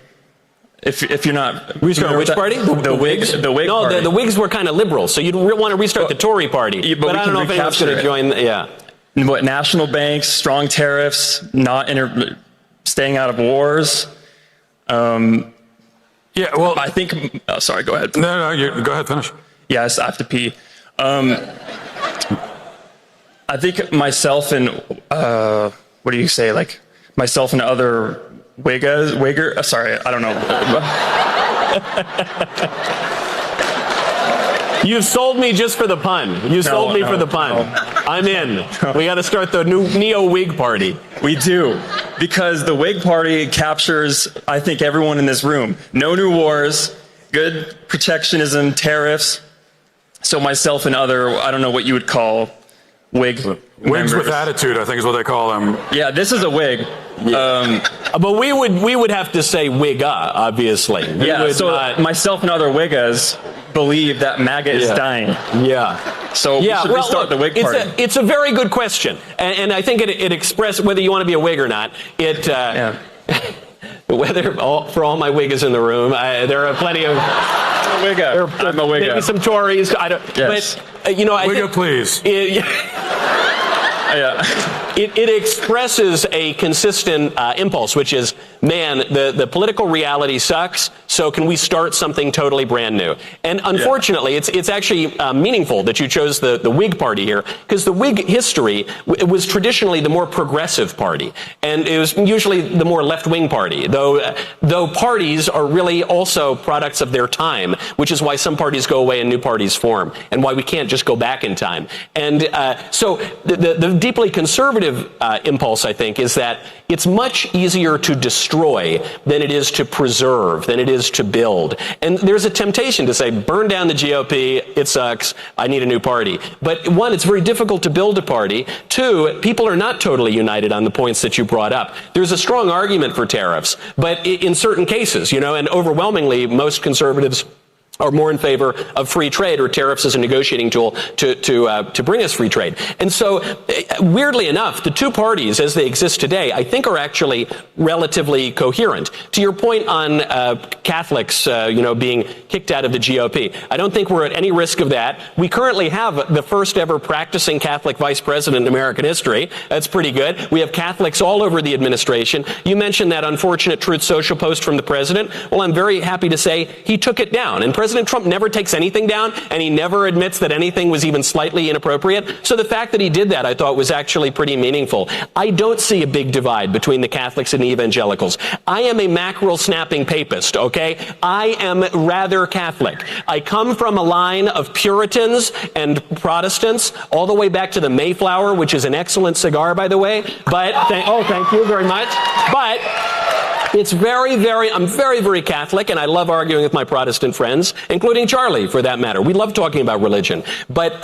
If you're not... Restart which party? The Whigs? The Whig no, Party. the Whigs were kind of liberal, so you'd want to restart the Tory Party. But I don't know if anyone's going to join... Yeah. What, national banks, strong tariffs, staying out of wars. Yeah, well... I think... Oh, sorry, go ahead. No, go ahead, finish. Yes, I have to pee. I think myself and... what do you say? Like, myself and other Wigger... sorry, I don't know. You sold me just for the pun. You sold me for the pun. No. I'm in. We got to start the new neo-Whig party. We do. Because the Whig party captures, I think, everyone in this room. No new wars, good protectionism, tariffs. So myself and other, I don't know what you would call Whig Whigs with attitude, I think is what they call them. Yeah, this is a Whig. Yeah. But we would have to say Whigga, obviously. Myself and other Wiggas believe that MAGA is dying. Yeah. So we should restart the Whig Party. It's a very good question. And I think it expresses whether you want to be a Whig or not. for all my Whiggers in the room, there are plenty of. I'm a Wigger. Maybe some Tories. I don't. Yes. But I Wigger, think, please. It expresses a consistent impulse, which is, man, the political reality sucks, so can we start something totally brand new? And unfortunately, it's actually meaningful that you chose the Whig Party here, because the Whig history was traditionally the more progressive party, and it was usually the more left-wing party, though parties are really also products of their time, which is why some parties go away and new parties form, and why we can't just go back in time. And so the deeply conservative impulse, I think, is that it's much easier to destroy than it is to preserve, than it is to build. And there's a temptation to say, burn down the GOP, it sucks, I need a new party. But one, it's very difficult to build a party. Two, people are not totally united on the points that you brought up. There's a strong argument for tariffs, but in certain cases, and overwhelmingly, most conservatives are more in favor of free trade or tariffs as a negotiating tool to bring us free trade. And so, weirdly enough, the two parties as they exist today, I think, are actually relatively coherent. To your point on Catholics, being kicked out of the GOP, I don't think we're at any risk of that. We currently have the first ever practicing Catholic vice president in American history. That's pretty good. We have Catholics all over the administration. You mentioned that unfortunate Truth Social post from the president. Well, I'm very happy to say he took it down. And President Trump never takes anything down, and he never admits that anything was even slightly inappropriate. So the fact that he did that, I thought, was actually pretty meaningful. I don't see a big divide between the Catholics and the evangelicals. I am a mackerel-snapping papist, okay? I am rather Catholic. I come from a line of Puritans and Protestants all the way back to the Mayflower, which is an excellent cigar, by the way. But, thank you very much. But it's I'm very, very Catholic, and I love arguing with my Protestant friends, including Charlie, for that matter. We love talking about religion. But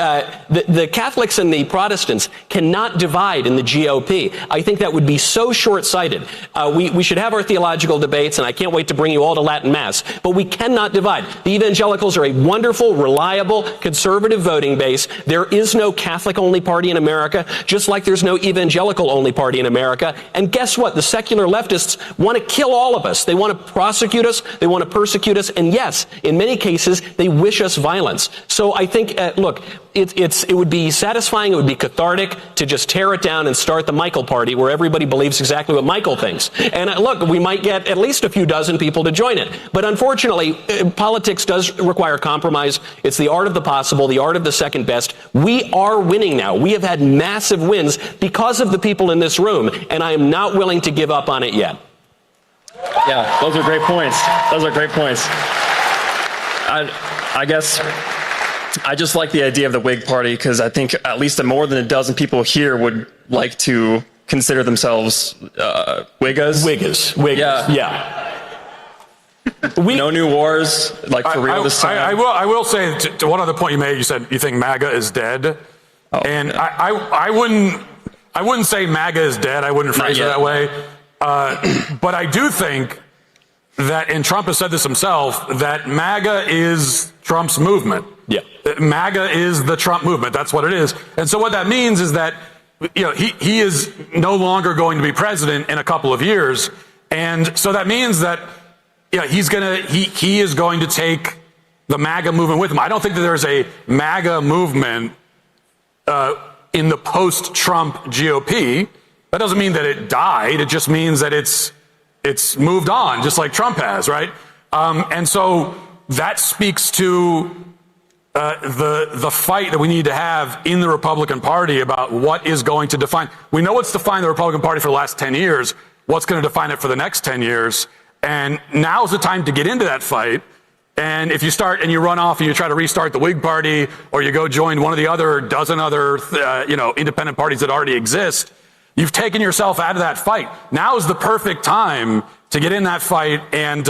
the Catholics and the Protestants cannot divide in the GOP. I think that would be so short-sighted. We should have our theological debates, and I can't wait to bring you all to Latin Mass, but we cannot divide. The evangelicals are a wonderful, reliable, conservative voting base. There is no Catholic-only party in America, just like there's no evangelical-only party in America. And guess what? The secular leftists want to kill all of us. They want to prosecute us. They want to persecute us. And yes, in many cases, they wish us violence. So I think, look, it would be satisfying, it would be cathartic to just tear it down and start the Michael Party, where everybody believes exactly what Michael thinks. And look, we might get at least a few dozen people to join it. But unfortunately, politics does require compromise. It's the art of the possible, the art of the second best. We are winning now. We have had massive wins because of the people in this room, and I am not willing to give up on it yet. Yeah, those are great points. I guess I just like the idea of the Whig Party, because I think at least more than a dozen people here would like to consider themselves Whiggas. Whiggas. Yeah. No new wars, like for real this time. I will say to one other point you made. You said you think MAGA is dead, and I wouldn't say MAGA is dead. I wouldn't phrase it that way. But I do think that, and Trump has said this himself, that MAGA is Trump's movement. Yeah. MAGA is the Trump movement. That's what it is. And so what that means is that, he is no longer going to be president in a couple of years. And so that means that, he is going to take the MAGA movement with him. I don't think that there's a MAGA movement, in the post-Trump GOP. That doesn't mean that it died. It just means that it's moved on, just like Trump has, right? And so that speaks to the fight that we need to have in the Republican Party about what is going to define. We know what's defined the Republican Party for the last 10 years. What's going to define it for the next 10 years? And now's the time to get into that fight. And if you start and you run off and you try to restart the Whig Party, or you go join one of the other dozen other independent parties that already exist, you've taken yourself out of that fight. Now is the perfect time to get in that fight and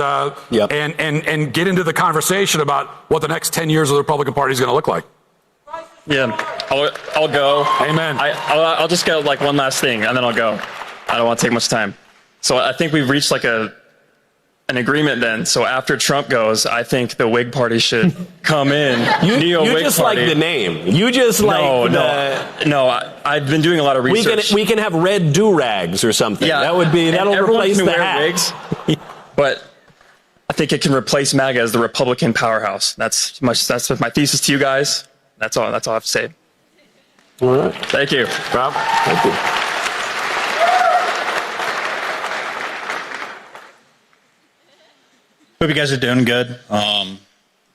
get into the conversation about what the next 10 years of the Republican Party is going to look like. Yeah, I'll go. Amen. I'll just get like one last thing, and then I'll go. I don't want to take much time. So I think we've reached like an agreement then. So after Trump goes, I think the Whig Party should come in. You just like the name. You just like No, I've been doing a lot of research. We can have red do-rags or something. Yeah, that'll replace the hat. wigs. But I think it can replace MAGA as the Republican powerhouse. That's my thesis to you guys. That's all I have to say. All right. Thank you. Rob, thank you. Hope you guys are doing good.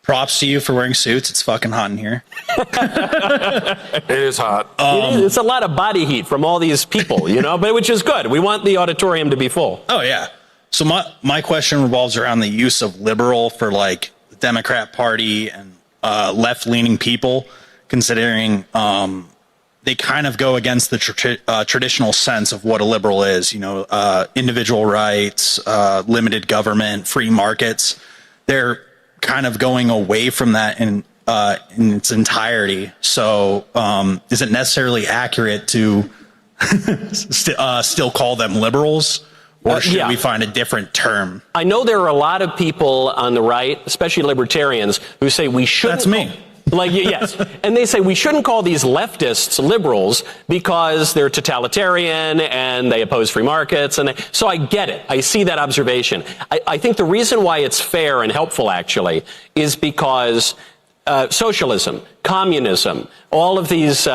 Props to you for wearing suits. It's fucking hot in here. It is hot. It's a lot of body heat from all these people, but which is good. We want the auditorium to be full. Oh, yeah. So my question revolves around the use of liberal for like the Democrat Party and left-leaning people, considering they kind of go against the traditional sense of what a liberal is, individual rights, limited government, free markets. They're kind of going away from that in its entirety. So is it necessarily accurate to still call them liberals? Or should we find a different term? I know there are a lot of people on the right, especially libertarians, who say we shouldn't. That's me. Yes. And they say we shouldn't call these leftists liberals because they're totalitarian and they oppose free markets. So I get it. I see that observation. I think the reason why it's fair and helpful, actually, is because socialism, communism, all of these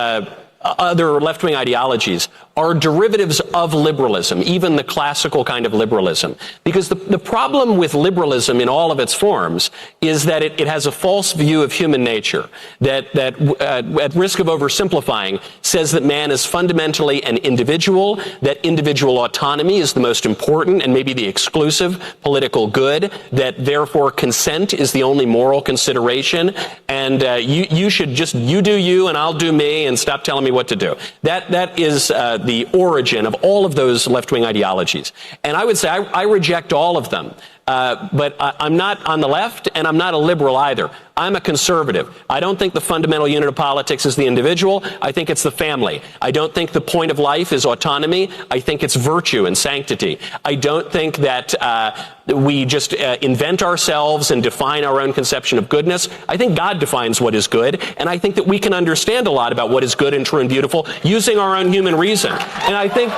other left-wing ideologies are derivatives of liberalism, even the classical kind of liberalism. Because the problem with liberalism in all of its forms is that it has a false view of human nature, that at risk of oversimplifying, says that man is fundamentally an individual, that individual autonomy is the most important and maybe the exclusive political good, that therefore consent is the only moral consideration, and you should just, you do you and I'll do me and stop telling me what to do. That is the origin of all of those left-wing ideologies. And I would say I reject all of them. But I'm not on the left, and I'm not a liberal either. I'm a conservative. I don't think the fundamental unit of politics is the individual. I think it's the family. I don't think the point of life is autonomy. I think it's virtue and sanctity. I don't think that we just invent ourselves and define our own conception of goodness. I think God defines what is good, and I think that we can understand a lot about what is good and true and beautiful using our own human reason. And I think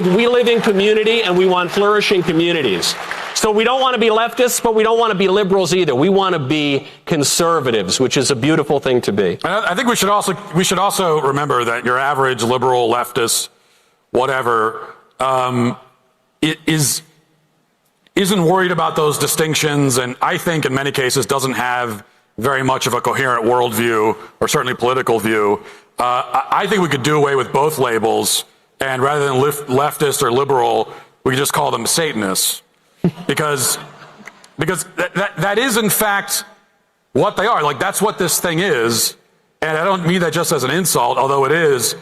we live in community, and we want flourishing communities. So we don't want to be leftists, but we don't want to be liberals either. We want to be conservatives, which is a beautiful thing to be. I think we should also remember that your average liberal, leftist, whatever, isn't worried about those distinctions, and I think in many cases doesn't have very much of a coherent worldview, or certainly political view. I think we could do away with both labels, and rather than leftist or liberal, we could just call them Satanists. Because that is in fact what they are. Like, that's what this thing is, and I don't mean that just as an insult, although it is,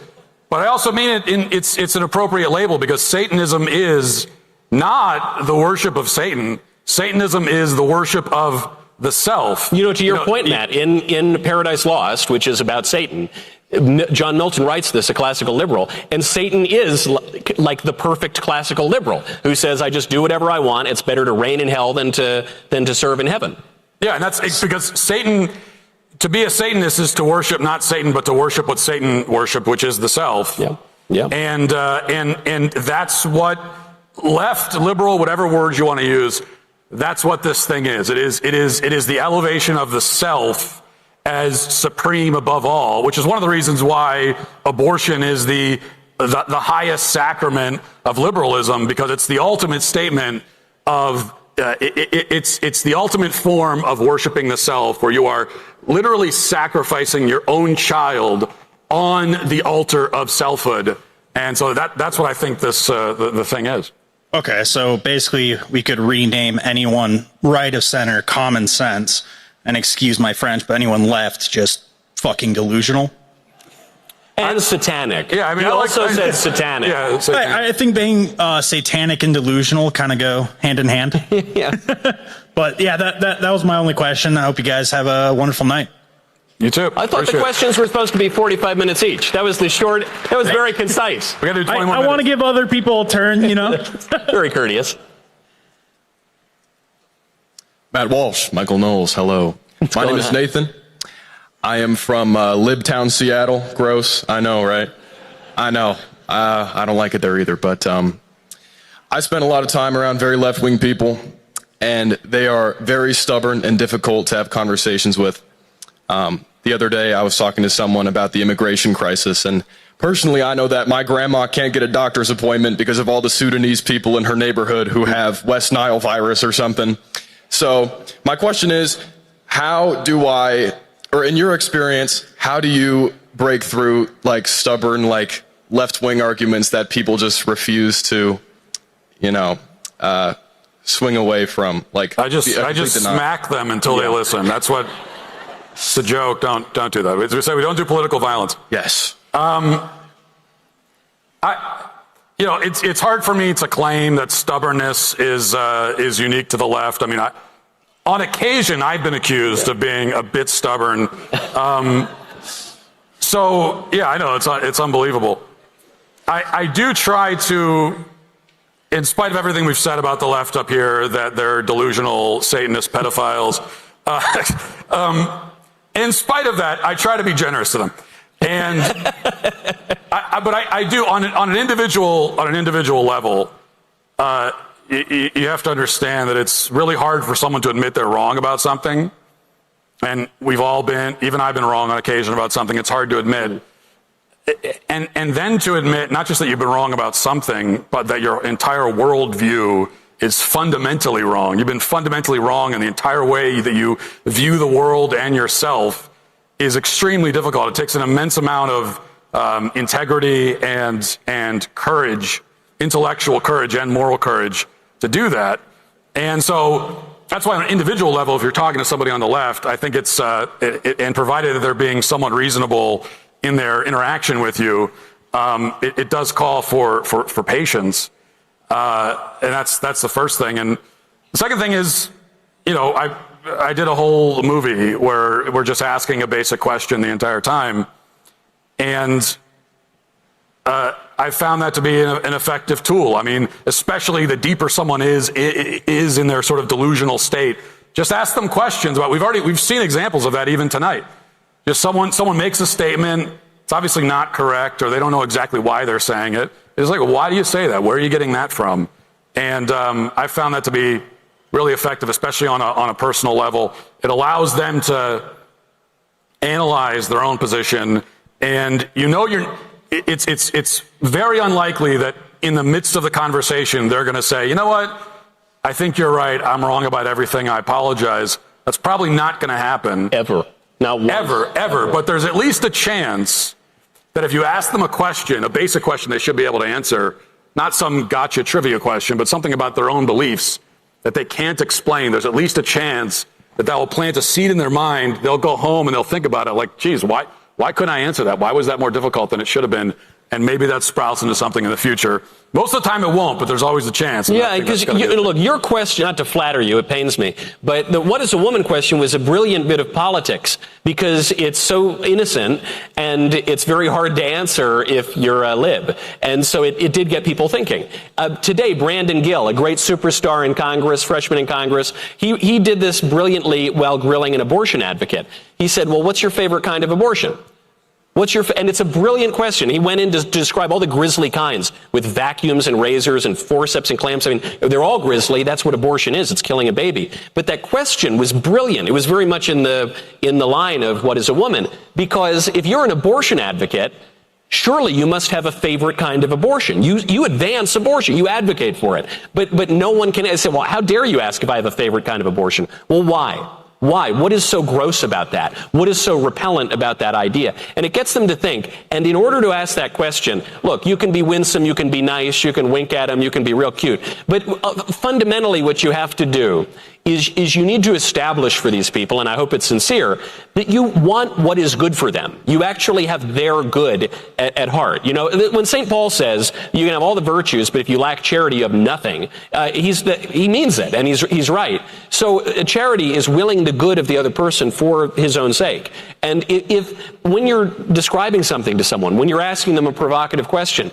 but I also mean it's an appropriate label, because Satanism is not the worship of Satan. Satanism is the worship of the self. To your point, Matt, in Paradise Lost, which is about Satan, John Milton writes this, a classical liberal, and Satan is like the perfect classical liberal who says, I just do whatever I want. It's better to reign in hell than to serve in heaven. Yeah, and it's because Satan, to be a Satanist is to worship not Satan, but to worship what Satan worshiped, which is the self. Yeah. Yeah. And that's what left, liberal, whatever words you want to use, that's what this thing is. It is the elevation of the self as supreme above all, which is one of the reasons why abortion is the highest sacrament of liberalism, because it's the ultimate statement of it's the ultimate form of worshiping the self, where you are literally sacrificing your own child on the altar of selfhood. And so that's what I think this the thing is. Okay, so basically we could rename anyone right of center common sense, and excuse my French, but anyone left just fucking delusional. And satanic. Yeah, I mean, he also said satanic. Yeah, I think being satanic and delusional kind of go hand in hand. Yeah. But yeah, that was my only question. I hope you guys have a wonderful night. You too. I thought the questions were supposed to be 45 minutes each. That was very concise. We got to do 21 minutes. I want to give other people a turn, Very courteous. Matt Walsh, Michael Knowles, hello. My name is Nathan. I am from Libtown, Seattle. Gross, I know, right? I know. I don't like it there either, but I spent a lot of time around very left-wing people, and they are very stubborn and difficult to have conversations with. The other day, I was talking to someone about the immigration crisis, and personally, I know that my grandma can't get a doctor's appointment because of all the Sudanese people in her neighborhood who have West Nile virus or something. So my question is, how do I, or in your experience, how do you break through like stubborn, like left-wing arguments that people just refuse to, you know, swing away from? Like, I just smack them until they listen. That's what. It's a joke. Don't do that. As we say, we don't do political violence. Yes. It's hard for me to claim that stubbornness is unique to the left. I mean, on occasion, I've been accused of being a bit stubborn. So yeah, I know it's unbelievable. I do try to, in spite of everything we've said about the left up here, that they're delusional Satanist pedophiles. In spite of that, I try to be generous to them, and but I do on an individual level. You have to understand that it's really hard for someone to admit they're wrong about something, and we've all been, even I've been wrong on occasion about something. It's hard to admit, and then to admit not just that you've been wrong about something, but that your entire worldview is fundamentally wrong. You've been fundamentally wrong, and the entire way that you view the world and yourself is extremely difficult. It takes an immense amount of integrity and courage, intellectual courage and moral courage to do that. And so that's why on an individual level, if you're talking to somebody on the left, I think it's, and provided that they're being somewhat reasonable in their interaction with you, it does call for patience. And that's the first thing. And the second thing is, I did a whole movie where we're just asking a basic question the entire time. And I found that to be an effective tool. I mean, especially the deeper someone is in their sort of delusional state, just ask them questions about, we've seen examples of that even tonight. Just someone makes a statement, it's obviously not correct, or they don't know exactly why they're saying it. It's like, why do you say that? Where are you getting that from? And I found that to be really effective, especially on a personal level. It allows them to analyze their own position, and it's very unlikely that in the midst of the conversation they're going to say, you know what, I think you're right, I'm wrong about everything, I apologize. That's probably not going to happen. Ever. Not once. Ever. But there's at least a chance that if you ask them a question, a basic question they should be able to answer, not some gotcha trivia question, but something about their own beliefs that they can't explain, there's at least a chance that will plant a seed in their mind. They'll go home and they'll think about it like, geez, why couldn't I answer that? Why was that more difficult than it should have been? And maybe that sprouts into something in the future. Most of the time it won't, but there's always a chance. Yeah, because look, your question, not to flatter you, it pains me, but the what is a woman question was a brilliant bit of politics because it's so innocent and it's very hard to answer if you're a lib. And so it did get people thinking. Today, Brandon Gill, a great superstar in Congress, freshman in Congress, he did this brilliantly while grilling an abortion advocate. He said, well, what's your favorite kind of abortion? And it's a brilliant question. He went in to describe all the grisly kinds with vacuums and razors and forceps and clamps. I mean, they're all grisly. That's what abortion is. It's killing a baby. But that question was brilliant. It was very much in the line of what is a woman. Because if you're an abortion advocate, surely you must have a favorite kind of abortion. You advance abortion. You advocate for it. But no one can say, well, how dare you ask if I have a favorite kind of abortion? Well, why? Why? What is so gross about that? What is so repellent about that idea? And it gets them to think. And in order to ask that question, look, you can be winsome, you can be nice, you can wink at them, you can be real cute. But fundamentally what you have to do is you need to establish for these people, and I hope it's sincere, that you want what is good for them. You actually have their good at heart. You know, when St. Paul says you can have all the virtues, but if you lack charity, you have nothing, he means it, and he's right. So charity is willing the good of the other person for his own sake. And when you're describing something to someone, when you're asking them a provocative question,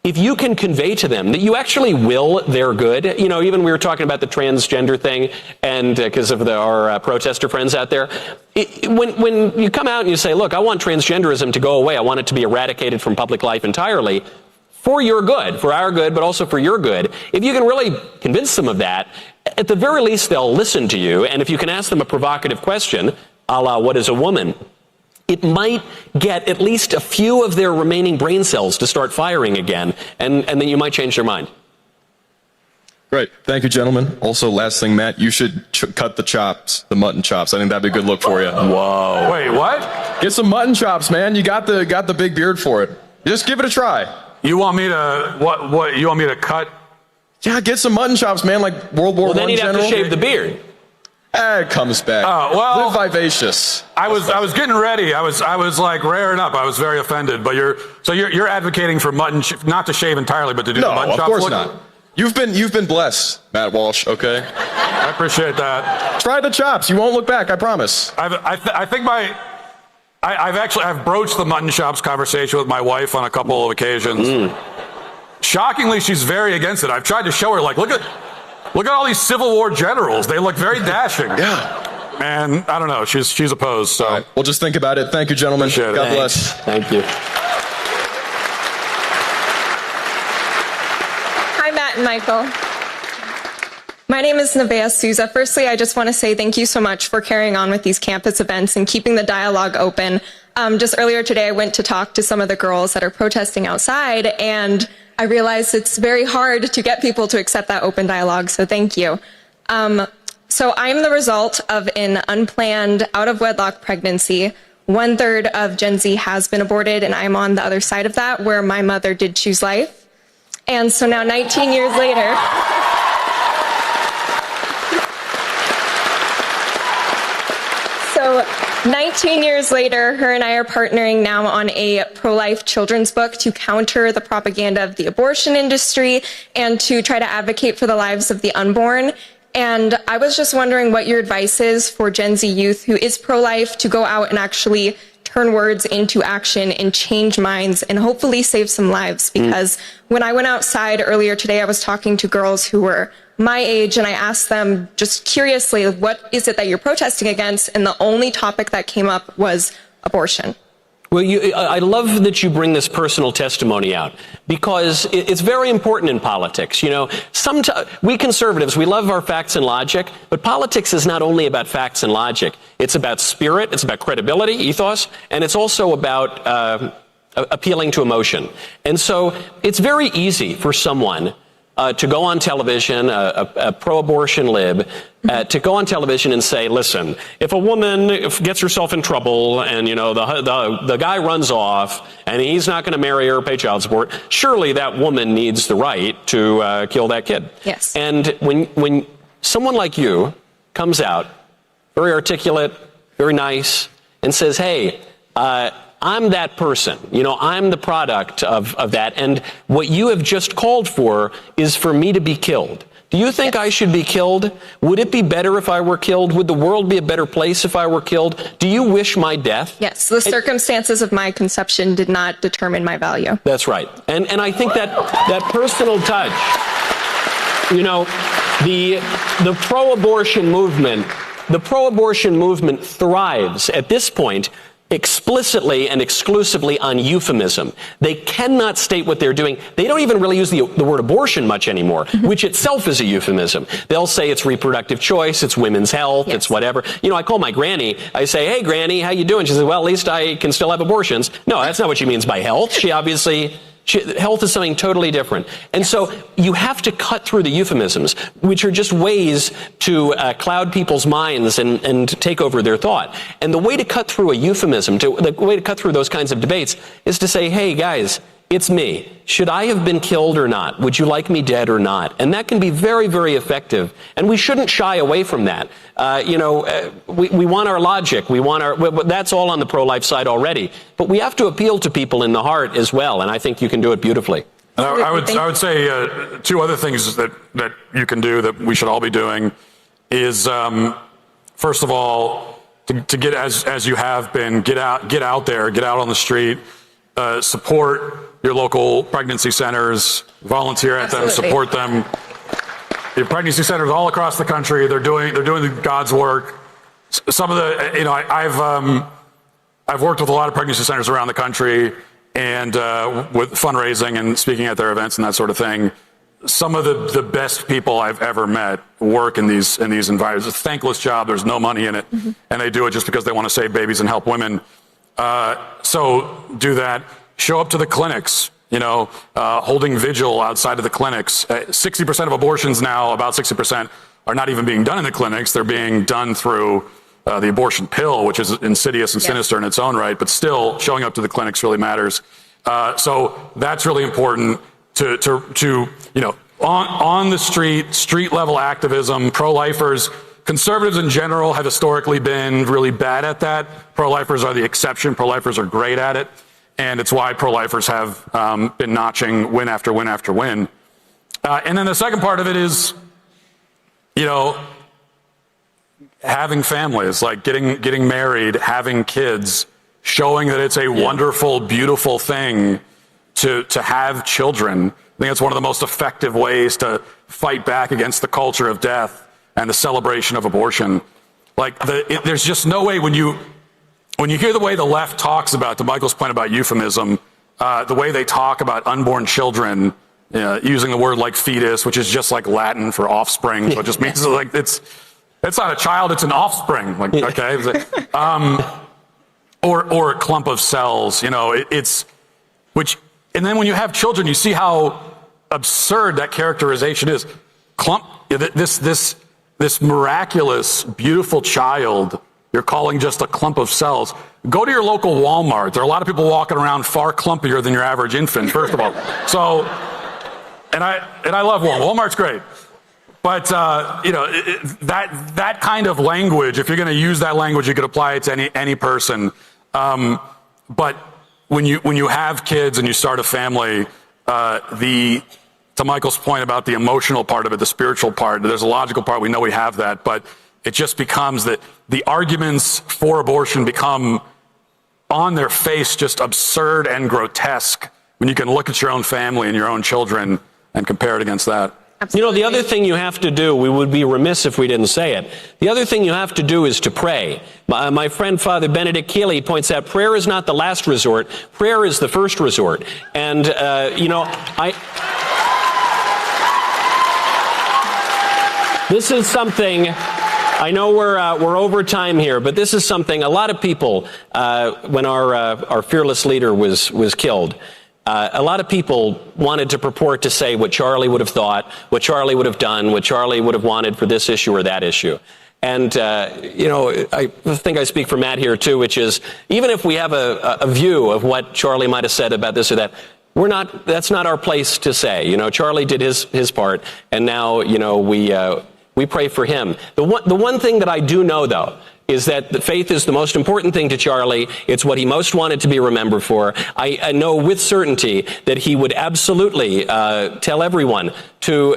if you can convey to them that you actually will their good, even we were talking about the transgender thing, and because of our protester friends out there, when you come out and you say, look, I want transgenderism to go away, I want it to be eradicated from public life entirely, for your good, for our good, but also for your good, if you can really convince them of that, at the very least they'll listen to you, and if you can ask them a provocative question, a la, what is a woman? It might get at least a few of their remaining brain cells to start firing again, and then you might change their mind. Great. Thank you, gentlemen. Also, last thing, Matt, you should cut the chops, the mutton chops. I think that'd be a good look for you. Whoa. Wait, what? Get some mutton chops, man. You got the big beard for it. Just give it a try. You want me to, what, you want me to cut? Yeah, get some mutton chops, man, like World War I general. Well, then you'd have to shave the beard. It comes back. Well, live vivacious. I was getting ready. I was like raring up. I was very offended. But you're advocating for mutton, not to shave entirely, but to do the mutton chops. No, of course not. You've been blessed, Matt Walsh. Okay. I appreciate that. Try the chops. You won't look back. I promise. I think I've broached the mutton chops conversation with my wife on a couple of occasions. Shockingly, she's very against it. I've tried to show her, like, look at all these Civil War generals. They look very dashing. Yeah. And I don't know. She's opposed. So right. Well, just think about it. Thank you, gentlemen. Appreciate it. God bless. Thank you. Hi, Matt and Michael. My name is Nevaeh Souza. Firstly, I just want to say thank you so much for carrying on with these campus events and keeping the dialogue open. Just earlier today, I went to talk to some of the girls that are protesting outside, and I realized it's very hard to get people to accept that open dialogue, so thank you. So I'm the result of an unplanned out-of-wedlock pregnancy. 1/3 of Gen Z has been aborted, and I'm on the other side of that, where my mother did choose life. And so now 19 years later... So 19 years later, her and I are partnering now on a pro-life children's book to counter the propaganda of the abortion industry and to try to advocate for the lives of the unborn. And I was just wondering what your advice is for Gen Z youth who is pro-life to go out and actually turn words into action and change minds and hopefully save some lives. Because when I went outside earlier today, I was talking to girls who were my age, and I asked them just curiously, what is it that you're protesting against? And the only topic that came up was abortion. Well, I love that you bring this personal testimony out, because it's very important in politics. Sometimes we conservatives, we love our facts and logic, but politics is not only about facts and logic. It's about spirit, it's about credibility, ethos, and it's also about appealing to emotion. And so it's very easy for someone to go on television, a pro-abortion lib, to go on television and say, listen, if a woman gets herself in trouble and, the guy runs off and he's not going to marry her or pay child support, surely that woman needs the right to kill that kid. Yes. And when someone like you comes out, very articulate, very nice, and says, hey, I'm that person. I'm the product of that. And what you have just called for is for me to be killed. Do you think I should be killed? Would it be better if I were killed? Would the world be a better place if I were killed? Do you wish my death? Yes, the circumstances of my conception did not determine my value. That's right. And I think that personal touch, the pro-abortion movement thrives at this point explicitly and exclusively on euphemism. They cannot state what they're doing. They don't even really use the word abortion much anymore, which itself is a euphemism. They'll say it's reproductive choice, it's women's health, it's whatever. I call my granny, I say, hey, Granny, how you doing? She says, well, at least I can still have abortions. No, that's not what she means by health. Health is something totally different. And so you have to cut through the euphemisms, which are just ways to cloud people's minds and take over their thought. And the way to cut through a euphemism, the way to cut through those kinds of debates is to say, hey, guys, it's me. Should I have been killed or not? Would you like me dead or not? And that can be very, very effective. And we shouldn't shy away from that. We want our logic. That's all on the pro-life side already. But we have to appeal to people in the heart as well. And I think you can do it beautifully. And I would say two other things that you can do that we should all be doing is, first of all, to get as you have been, get out there, get out on the street, support your local pregnancy centers, volunteer at them, support them. The pregnancy centers all across the country, they're doing God's work. Some of the, you know, I've worked with a lot of pregnancy centers around the country, and with fundraising and speaking at their events and that sort of thing. Some of the best people I've ever met work in these environments. It's a thankless job. There's no money in it, and they do it just because they want to save babies and help women. So do that. Show up to the clinics. You know, holding vigil outside of the clinics. 60% of abortions now, about 60%, are not even being done in the clinics. They're being done through the abortion pill, which is insidious and sinister in its own right, but still showing up to the clinics really matters. So that's really important to you know, on the street level activism. Pro-lifers, conservatives in general have historically been really bad at that. Pro-lifers are the exception. Pro-lifers are great at it. And it's why pro-lifers have been notching win after win after win. And then the second part of it is, you know, having families, like getting married, having kids, showing that it's a wonderful, beautiful thing to have children. I think it's one of the most effective ways to fight back against the culture of death and the celebration of abortion. Like, there's just no way when you hear the way the left talks about, to Michael's point about euphemism, the way they talk about unborn children, using the word like fetus, which is just like Latin for offspring, so it just means like it's not a child, it's an offspring. Like, okay, or a clump of cells. You know, and then when you have children, you see how absurd that characterization is. This miraculous, beautiful child, you're calling just a clump of cells. Go to your local Walmart. There are a lot of people walking around far clumpier than your average infant, first of all. So, and I love Walmart. Walmart's great. But, you know, that kind of language, if you're going to use that language, you could apply it to any person. But when you have kids and you start a family, to Michael's point about the emotional part of it, the spiritual part, there's a logical part. We know we have that, but it just becomes that the arguments for abortion become on their face just absurd and grotesque when you can look at your own family and your own children and compare it against that. Absolutely. You know, the other thing you have to do, we would be remiss if we didn't say it, the other thing you have to do is to pray. My friend Father Benedict Keeley points out prayer is not the last resort, prayer is the first resort. And, you know, this is something, I know we're over time here, but this is something a lot of people, when our fearless leader was killed, a lot of people wanted to purport to say what Charlie would have thought, what Charlie would have done, what Charlie would have wanted for this issue or that issue. And, you know, I think I speak for Matt here too, which is, even if we have a view of what Charlie might have said about this or that, that's not our place to say. You know, Charlie did his part, and now, you know, we pray for him. The one thing that I do know, though, is that the faith is the most important thing to Charlie. It's what he most wanted to be remembered for. I know with certainty that he would absolutely tell everyone to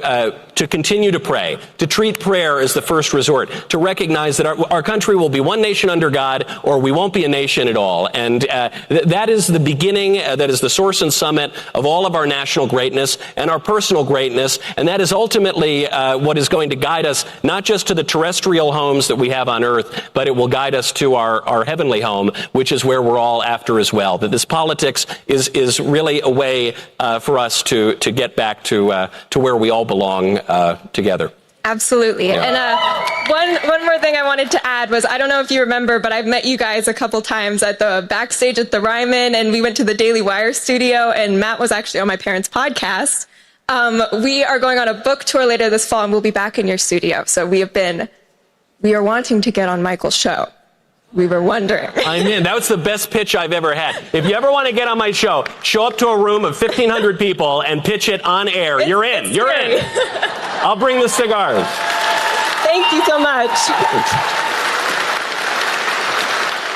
continue to pray, to treat prayer as the first resort, to recognize that our country will be one nation under God, or we won't be a nation at all. And that is the beginning, that is the source and summit of all of our national greatness and our personal greatness. And that is ultimately what is going to guide us, not just to the terrestrial homes that we have on earth, but it will guide us to our heavenly home, which is where we're all after as well. That this politics is really a way for us to get back to where we all belong together. Absolutely. Yeah. And one more thing I wanted to add was, I don't know if you remember, but I've met you guys a couple times at the backstage at the Ryman, and we went to the Daily Wire studio, and Matt was actually on my parents' podcast. We are going on a book tour later this fall, and we'll be back in your studio. So we are wanting to get on Michael's show. We were wondering. I'm in. That was the best pitch I've ever had. If you ever want to get on my show, show up to a room of 1,500 people and pitch it on air. You're in. You're in. I'll bring the cigars. Thank you so much.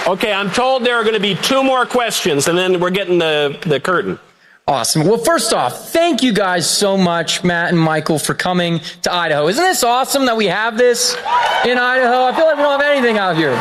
Okay, I'm told there are going to be 2 more questions, and then we're getting the curtain. Awesome. Well, first off, thank you guys so much, Matt and Michael, for coming to Idaho. Isn't this awesome that we have this in Idaho? I feel like we don't have anything out here.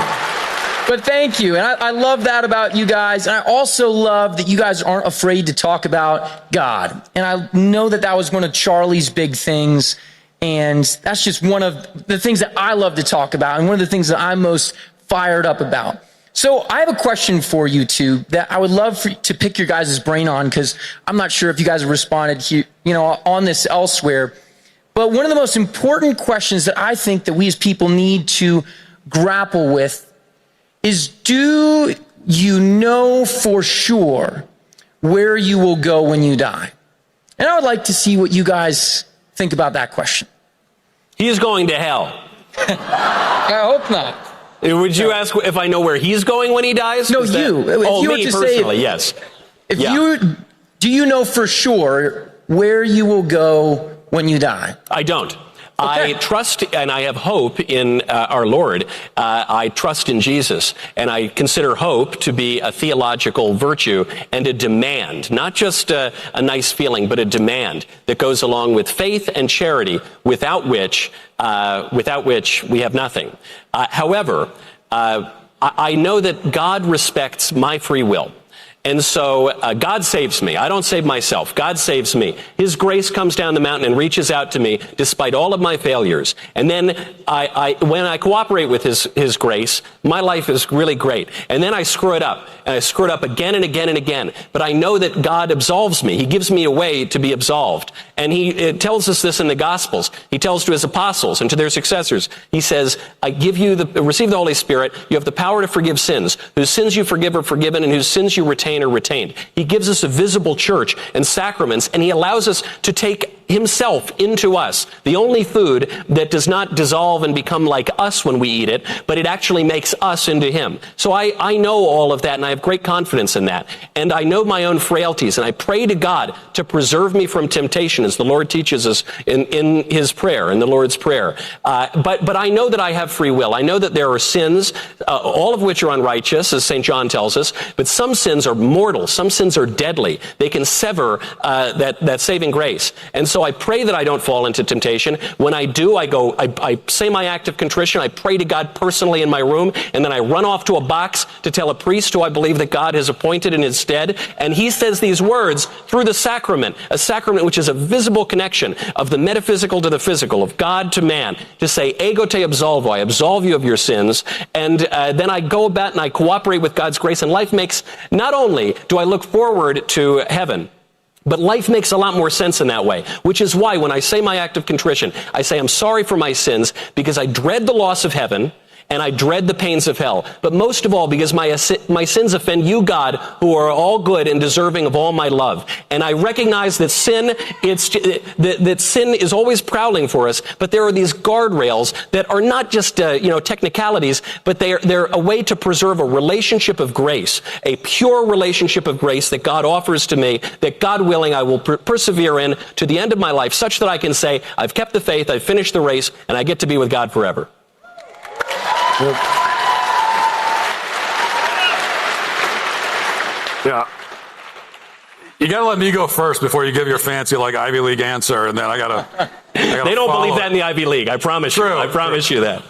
But thank you. And I love that about you guys. And I also love that you guys aren't afraid to talk about God. And I know that that was one of Charlie's big things. And that's just one of the things that I love to talk about and one of the things that I'm most fired up about. So I have a question for you two that I would love to pick your guys' brain on, because I'm not sure if you guys have responded on this elsewhere. But one of the most important questions that I think that we as people need to grapple with is, do you know for sure where you will go when you die? And I would like to see what you guys think about that question. He's going to hell. I hope not. Would you ask if I know where he's going when he dies? No, you. Oh, you me personally, yes. Do you know for sure where you will go when you die? I don't. Okay. I trust and I have hope in our Lord. I trust in Jesus, and I consider hope to be a theological virtue and a demand, not just a nice feeling, but a demand that goes along with faith and charity, without which we have nothing. However, I know that God respects my free will. And so God saves me. I don't save myself. God saves me. His grace comes down the mountain and reaches out to me despite all of my failures. And then when I cooperate with his grace, my life is really great. And then I screw it up. And I screw it up again and again and again. But I know that God absolves me. He gives me a way to be absolved. And he tells us this in the Gospels. He tells to his apostles and to their successors. He says, I give you receive the Holy Spirit. You have the power to forgive sins. Whose sins you forgive are forgiven, and whose sins you retain are retained. He gives us a visible church and sacraments, and he allows us to take himself into us, the only food that does not dissolve and become like us when we eat it, but it actually makes us into him. So I know all of that, and I have great confidence in that. And I know my own frailties, and I pray to God to preserve me from temptation, as the Lord teaches us in his prayer, in the Lord's Prayer. But I know that I have free will. I know that there are sins, all of which are unrighteous, as St. John tells us, but some sins are mortal. Some sins are deadly. They can sever that saving grace. And so I pray that I don't fall into temptation. When I do, I say my act of contrition. I pray to God personally in my room, and then I run off to a box to tell a priest who I believe that God has appointed in his stead. And he says these words through the sacrament, a sacrament which is a visible connection of the metaphysical to the physical, of God to man, to say, ego te absolvo, I absolve you of your sins. And then I go about and I cooperate with God's grace, and life makes, not only do I look forward to heaven, but life makes a lot more sense in that way, which is why when I say my act of contrition, I say I'm sorry for my sins because I dread the loss of heaven and I dread the pains of hell. But most of all, because my sins offend you, God, who are all good and deserving of all my love. And I recognize that sin is always prowling for us, but there are these guardrails that are not just technicalities, but they're a way to preserve a relationship of grace, a pure relationship of grace that God offers to me, that God willing I will persevere in to the end of my life, such that I can say, I've kept the faith, I've finished the race, and I get to be with God forever. Yeah. You gotta let me go first before you give your fancy Ivy League answer, and then I gotta They don't believe that in the Ivy League. I promise you. I promise you that.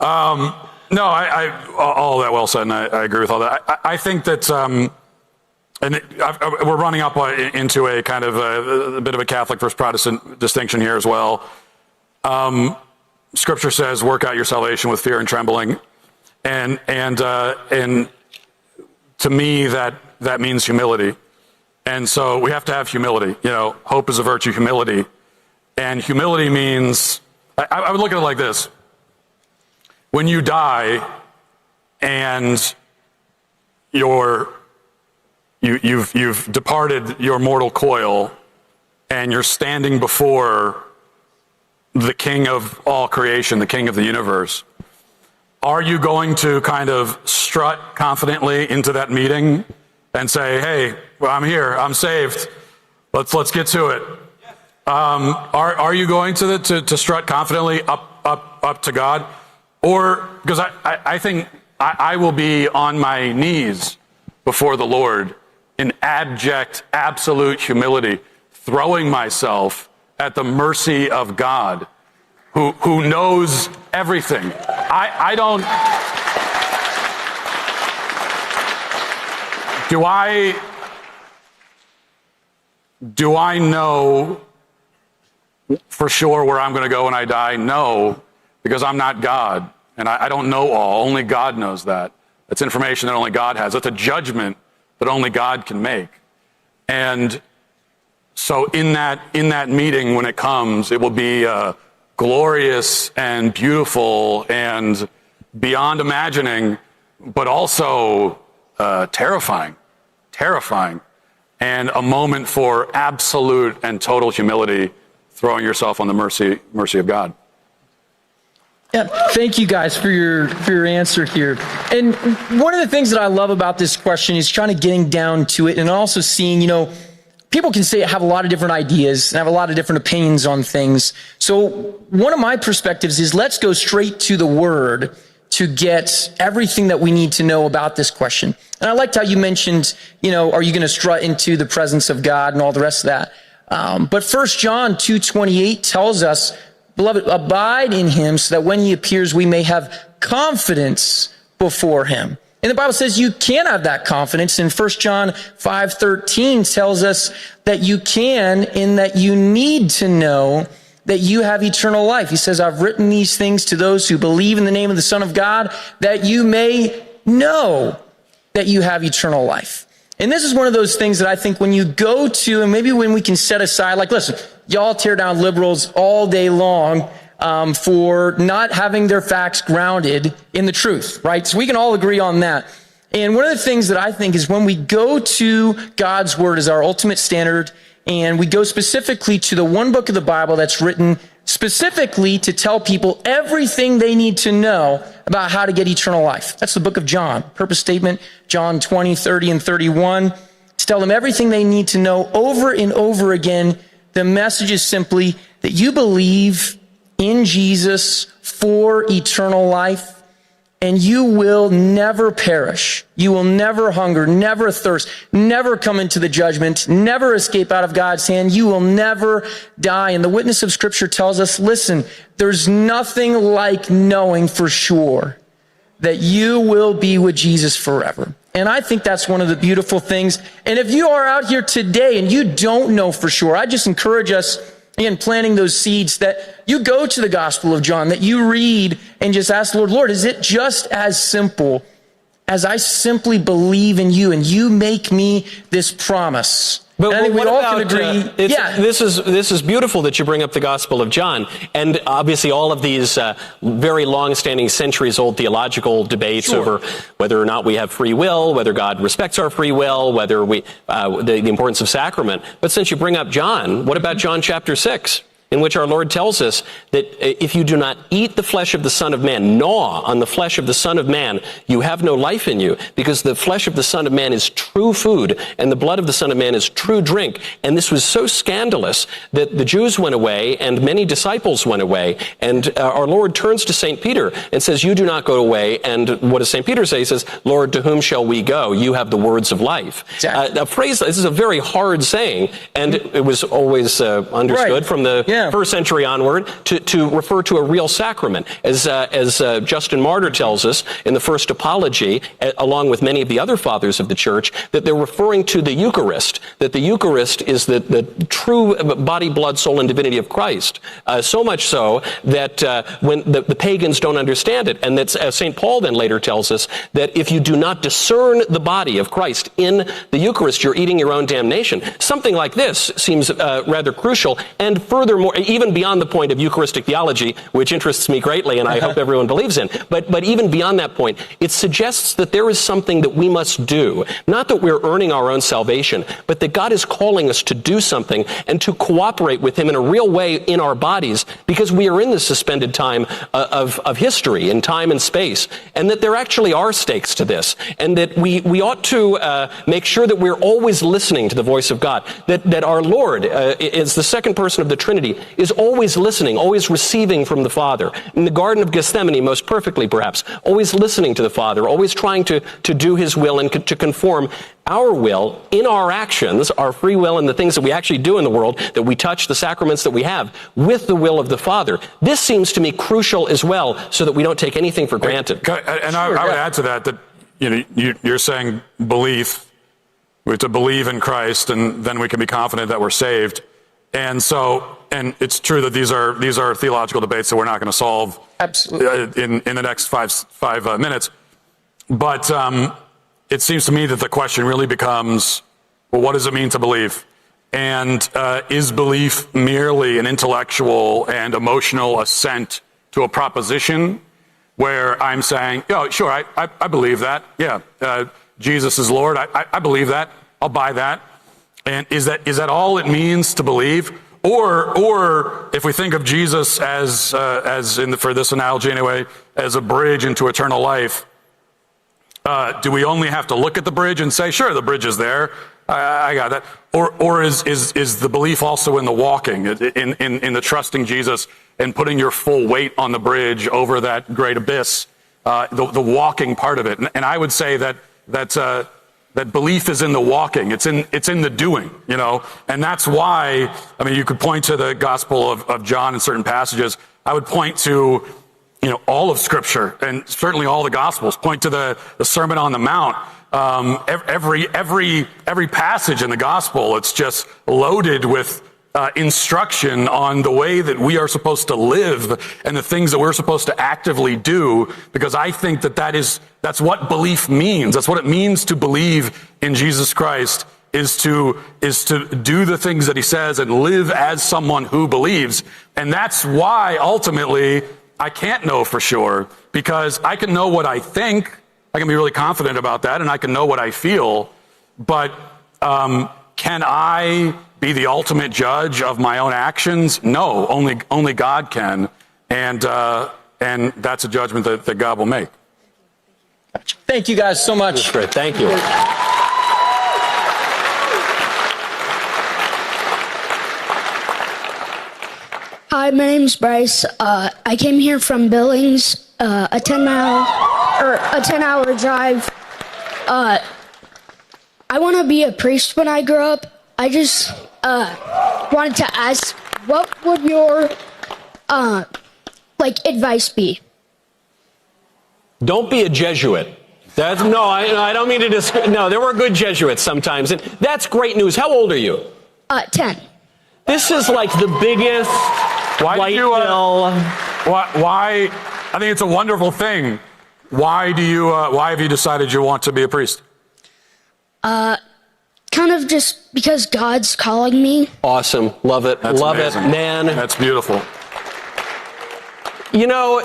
No, all that well said, and I agree with all that. I think that, we're running up into a kind of a bit of a Catholic versus Protestant distinction here as well. Scripture says, "Work out your salvation with fear and trembling," and to me that means humility, and so we have to have humility. Hope is a virtue, humility, and humility means I would look at it like this: when you die, and you've departed your mortal coil, and you're standing before the King of all creation, the King of the universe, are you going to kind of strut confidently into that meeting and say, "Hey, well, I'm here, I'm saved, let's get to it"? Are you going to strut confidently up to God, or because I think I will be on my knees before the Lord in abject, absolute humility, throwing myself at the mercy of God, who knows everything. do I know for sure where I'm going to go when I die? No, because I'm not God, and I don't know all. Only God knows that. That's information that only God has. That's a judgment that only God can make. And so in that meeting, when it comes, it will be glorious and beautiful and beyond imagining, but also terrifying, and a moment for absolute and total humility, throwing yourself on the mercy of God. Yeah, thank you guys for your answer here. And one of the things that I love about this question is trying to getting down to it and also seeing, people can have a lot of different ideas and have a lot of different opinions on things. So one of my perspectives is let's go straight to the Word to get everything that we need to know about this question. And I liked how you mentioned, are you going to strut into the presence of God and all the rest of that? But 1 John 2:28 tells us, beloved, abide in him so that when he appears, we may have confidence before him. And the Bible says you can have that confidence. And 1 John 5:13 tells us that you can, in that you need to know that you have eternal life. He says, I've written these things to those who believe in the name of the Son of God, that you may know that you have eternal life. And this is one of those things that I think when you go to, and maybe when we can set aside, listen, y'all tear down liberals all day long for not having their facts grounded in the truth, right? So we can all agree on that. And one of the things that I think is when we go to God's Word as our ultimate standard, and we go specifically to the one book of the Bible that's written specifically to tell people everything they need to know about how to get eternal life. That's the book of John. Purpose statement, John 20, 30, and 31. To tell them everything they need to know over and over again. The message is simply that you believe in Jesus for eternal life, and you will never perish. You will never hunger, never thirst, never come into the judgment, never escape out of God's hand. You will never die. And the witness of Scripture tells us, listen, there's nothing like knowing for sure that you will be with Jesus forever. And I think that's one of the beautiful things. And if you are out here today and you don't know for sure, I just encourage us, again, planting those seeds, that you go to the Gospel of John, that you read and just ask the Lord, is it just as simple as I simply believe in you and you make me this promise? But and I think we all can agree. This is beautiful that you bring up the Gospel of John, and obviously all of these very long-standing, centuries-old theological debates over whether or not we have free will, whether God respects our free will, whether we the importance of sacrament. But since you bring up John, what about John chapter 6? In which our Lord tells us that if you do not eat the flesh of the Son of Man, gnaw on the flesh of the Son of Man, you have no life in you, because the flesh of the Son of Man is true food, and the blood of the Son of Man is true drink. And this was so scandalous that the Jews went away, and many disciples went away. And our Lord turns to St. Peter and says, you do not go away. And what does St. Peter say? He says, Lord, to whom shall we go? You have the words of life. Exactly. A phrase, this is a very hard saying, and it was always understood from the first century onward to refer to a real sacrament. As Justin Martyr tells us in the first apology, along with many of the other fathers of the church, that they're referring to the Eucharist, that the Eucharist is the true body, blood, soul, and divinity of Christ. So much so that when the pagans don't understand it, and that St. Paul then later tells us that if you do not discern the body of Christ in the Eucharist, you're eating your own damnation. Something like this seems rather crucial, and furthermore, even beyond the point of Eucharistic theology, which interests me greatly and I hope everyone believes in, but even beyond that point, it suggests that there is something that we must do. Not that we're earning our own salvation, but that God is calling us to do something and to cooperate with him in a real way in our bodies, because we are in the suspended time of history, in time and space, and that there actually are stakes to this, and that we ought to make sure that we're always listening to the voice of God, that our Lord is the second person of the Trinity, is always listening, always receiving from the Father. In the Garden of Gethsemane, most perfectly perhaps, always listening to the Father, always trying to do his will and to conform our will in our actions, our free will, and the things that we actually do in the world, that we touch, the sacraments that we have, with the will of the Father. This seems to me crucial as well, so that we don't take anything for granted. And I would add to that you're saying belief We have to believe in Christ, and then we can be confident that we're saved. And so, and it's true that these are theological debates that we're not going to solve absolutely in the next five minutes. But it seems to me that the question really becomes, well, what does it mean to believe? And is belief merely an intellectual and emotional assent to a proposition where I'm saying, oh, sure, I believe that. Yeah, Jesus is Lord. I believe that. I'll buy that. And is that all it means to believe? Or if we think of Jesus as for this analogy anyway, as a bridge into eternal life, do we only have to look at the bridge and say, sure, the bridge is there, I got that? Or is the belief also in the walking, in the trusting Jesus and putting your full weight on the bridge over that great abyss, the walking part of it? And I would say that belief is in the walking. It's in the doing, you know, and that's why, I mean, you could point to the Gospel of John in certain passages. I would point to, you know, all of Scripture, and certainly all the Gospels. Point to the Sermon on the Mount. Every passage in the Gospel, it's just loaded with instruction on the way that we are supposed to live and the things that we're supposed to actively do, because I think that's what belief means. That's what it means to believe in Jesus Christ, is to do the things that he says and live as someone who believes. And that's why ultimately I can't know for sure, because I can know what I think. I can be really confident about that, and I can know what I feel, but can I be the ultimate judge of my own actions? No, only God can, and that's a judgment that God will make. Thank you guys so much. That's great. Thank you. Hi, my name's Bryce. I came here from Billings, a 10-hour drive. I want to be a priest when I grow up. I just wanted to ask, what would your advice be? Don't be a Jesuit. I don't mean to no, there were good Jesuits sometimes, and that's great news. How old are you? 10. This is like the biggest Why? I think it's a wonderful thing. Why have you decided you want to be a priest? Kind of just because God's calling me. Awesome. Love it. That's Love amazing. it, man. That's beautiful. You know,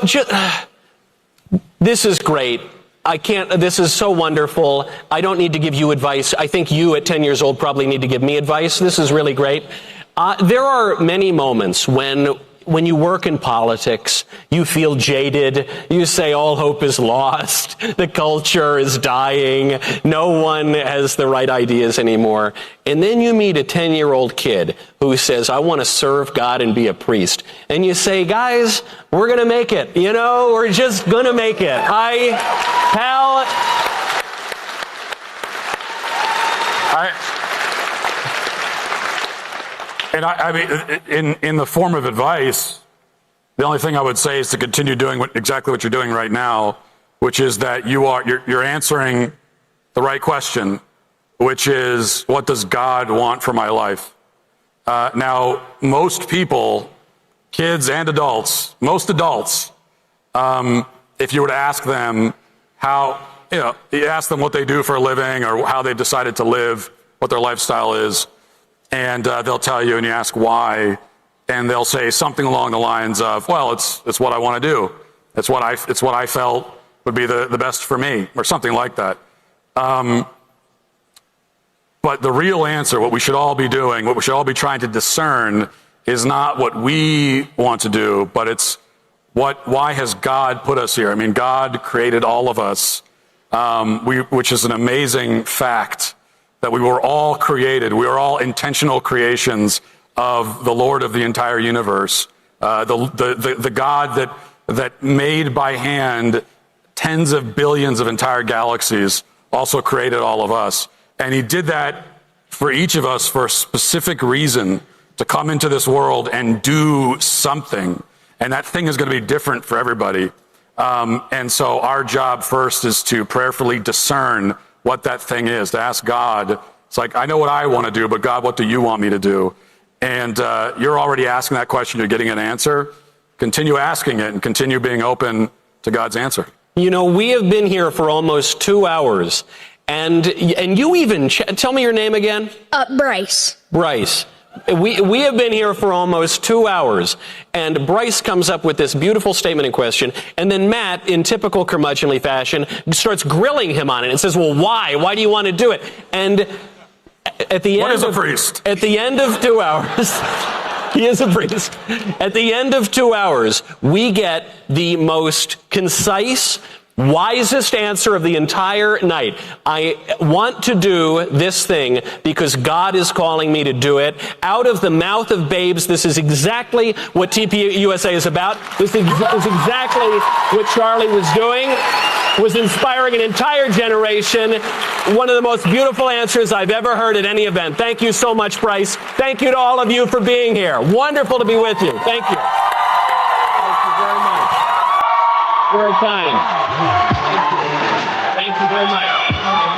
this is great. This is so wonderful. I don't need to give you advice. I think you at 10 years old probably need to give me advice. This is really great. There are many moments when you work in politics, you feel jaded. You say all hope is lost. The culture is dying. No one has the right ideas anymore. And then you meet a 10-year-old kid who says, I want to serve God and be a priest. And you say, guys, we're going to make it. You know, we're just going to make it. I mean, in the form of advice, the only thing I would say is to continue doing exactly what you're doing right now, which is that you're answering the right question, which is, what does God want for my life? Now, most people, kids and adults, most adults, if you were to ask them you ask them what they do for a living or how they decided to live, what their lifestyle is, and they'll tell you, and you ask why, and they'll say something along the lines of, well, it's what I want to do. It's what I felt would be the best for me, or something like that. But the real answer, what we should all be doing, what we should all be trying to discern, is not what we want to do, but it's why has God put us here? I mean, God created all of us, which is an amazing fact, that we were all created. We are all intentional creations of the Lord of the entire universe, the God that made by hand tens of billions of entire galaxies, also created all of us. And he did that for each of us for a specific reason, to come into this world and do something. And that thing is going to be different for everybody. And so our job first is to prayerfully discern what that thing is, to ask God It's like, I know what I want to do, but God, what do you want me to do? And you're already asking that question. You're getting an answer. Continue asking it and continue being open to God's answer. You know, we have been here for almost 2 hours, and you even tell me your name again. Bryce. Bryce. We have been here for almost 2 hours, and Bryce comes up with this beautiful statement and question, and then Matt, in typical curmudgeonly fashion, starts grilling him on it and says, well, why? Why do you want to do it? And at the end what is a priest? At the end of 2 hours, he is a priest. At the end of 2 hours, we get the most concise, wisest answer of the entire night. I want to do this thing because God is calling me to do it. Out of the mouth of babes, this is exactly what TPUSA is about. This is exactly what Charlie was doing, was inspiring an entire generation. One of the most beautiful answers I've ever heard at any event. Thank you so much, Bryce. Thank you to all of you for being here. Wonderful to be with you. Thank you. Thank you very much. We're at time. Thank you very much.